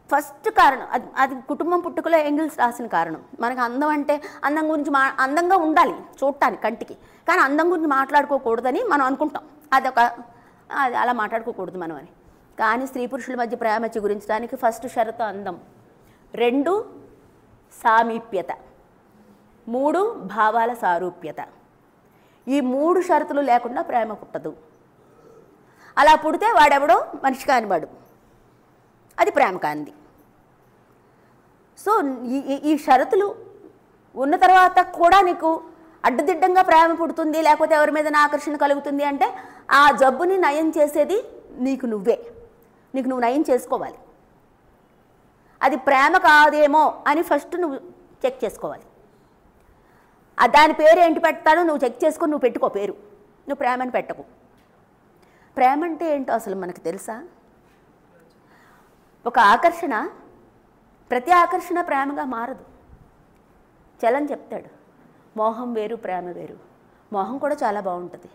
ఫస్ట్ కారణం అది కుటుంబం పుట్టుకలో ఎంగిల్స్ రాసిన కారణం. మనకు అందం అంటే అందం గురించి అందంగా ఉండాలి చూడటానికి కంటికి, కానీ అందం గురించి మాట్లాడుకోకూడదని మనం అనుకుంటాం. అది అలా మాట్లాడుకోకూడదు మనం అని. కానీ స్త్రీ పురుషుల మధ్య ప్రేమ గురించడానికి ఫస్ట్ షరతు అందం, 2 సామీప్యత, 3 భావాల సారూప్యత. ఈ 3 షరతులు లేకుండా ప్రేమ పుట్టదు. అలా పుడితే వాడెవడో మనిషి కానివాడు, అది ప్రేమ కానిది. సో ఈ షరతులు ఉన్న తర్వాత కూడా నీకు అడ్డదిడ్డంగా ప్రేమ పుడుతుంది, లేకపోతే ఎవరి మీద ఆకర్షణ కలుగుతుంది అంటే ఆ జబ్బుని నయం చేసేది నీకు నువ్వే. నీకు నువ్వు నయం చేసుకోవాలి. అది ప్రేమ కాదేమో అని ఫస్ట్ నువ్వు చెక్ చేసుకోవాలి. దాని పేరు ఏంటి పెడతాడో నువ్వు చెక్ చేసుకొని నువ్వు పెట్టుకో పేరు. నువ్వు ప్రేమని పెట్టకు. ప్రేమ అంటే ఏంటో అసలు మనకు తెలుసా? ఒక ఆకర్షణ, ప్రతి ఆకర్షణ ప్రేమగా మారదు. చలం చెప్తాడు, మోహం వేరు ప్రేమ వేరు. మోహం కూడా చాలా బాగుంటుంది,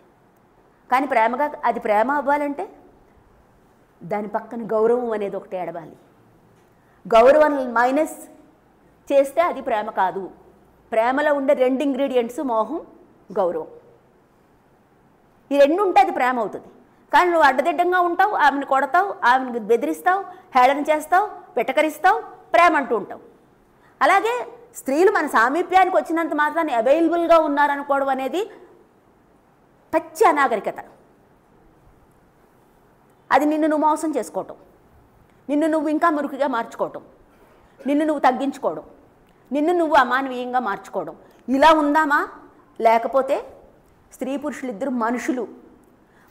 కానీ ప్రేమగా అది ప్రేమ అవ్వాలంటే దాని పక్కన గౌరవం అనేది ఒకటి ఏడవాలి. గౌరవం మైనస్ చేస్తే అది ప్రేమ కాదు. ప్రేమలో ఉండే 2 ఇంగ్రీడియంట్స్ మోహం, గౌరవం. ఈ 2 ఉంటే అది ప్రేమ అవుతుంది. కానీ నువ్వు అడ్డదిడ్డంగా ఉంటావు, ఆమెను కొడతావు, ఆమెను బెదిరిస్తావు, హేళన చేస్తావు, వెటకరిస్తావు, ప్రేమ అంటూ ఉంటావు. అలాగే స్త్రీలు మన సామీప్యానికి వచ్చినంత మాత్రాన్ని అవైలబుల్గా ఉన్నారనుకోవడం అనేది పచ్చి అనాగరికత. అది నిన్ను నువ్వు మోసం చేసుకోవటం, నిన్ను నువ్వు ఇంకా మురికిగా మార్చుకోవటం, నిన్ను నువ్వు తగ్గించుకోవడం, నిన్ను నువ్వు అమానవీయంగా మార్చుకోవడం. ఇలా ఉందామా? లేకపోతే స్త్రీ పురుషులు ఇద్దరు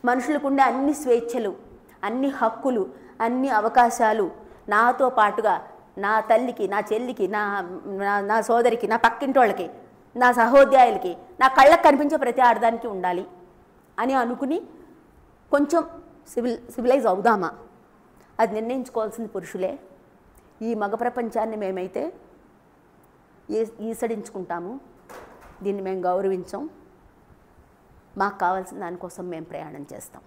మనుషులకు ఉండే అన్ని స్వేచ్ఛలు, అన్ని హక్కులు, అన్ని అవకాశాలు నాతో పాటుగా నా తల్లికి, నా చెల్లికి, నా సోదరికి, నా పక్కింటి వాళ్ళకి, నా సహోద్యాయులకి, నా కళ్ళకు కనిపించే ప్రతి ఆడదానికి ఉండాలి అని అనుకుని కొంచెం సివిలైజ్ అవుదామా? అది నిర్ణయించుకోవాల్సింది పురుషులే. ఈ మగ ప్రపంచాన్ని మేమైతే ఈసడించుకుంటాము, దీన్ని మేము గౌరవించాం. మాకు కావాల్సిన దానికోసం మేము ప్రయాణం చేస్తాం.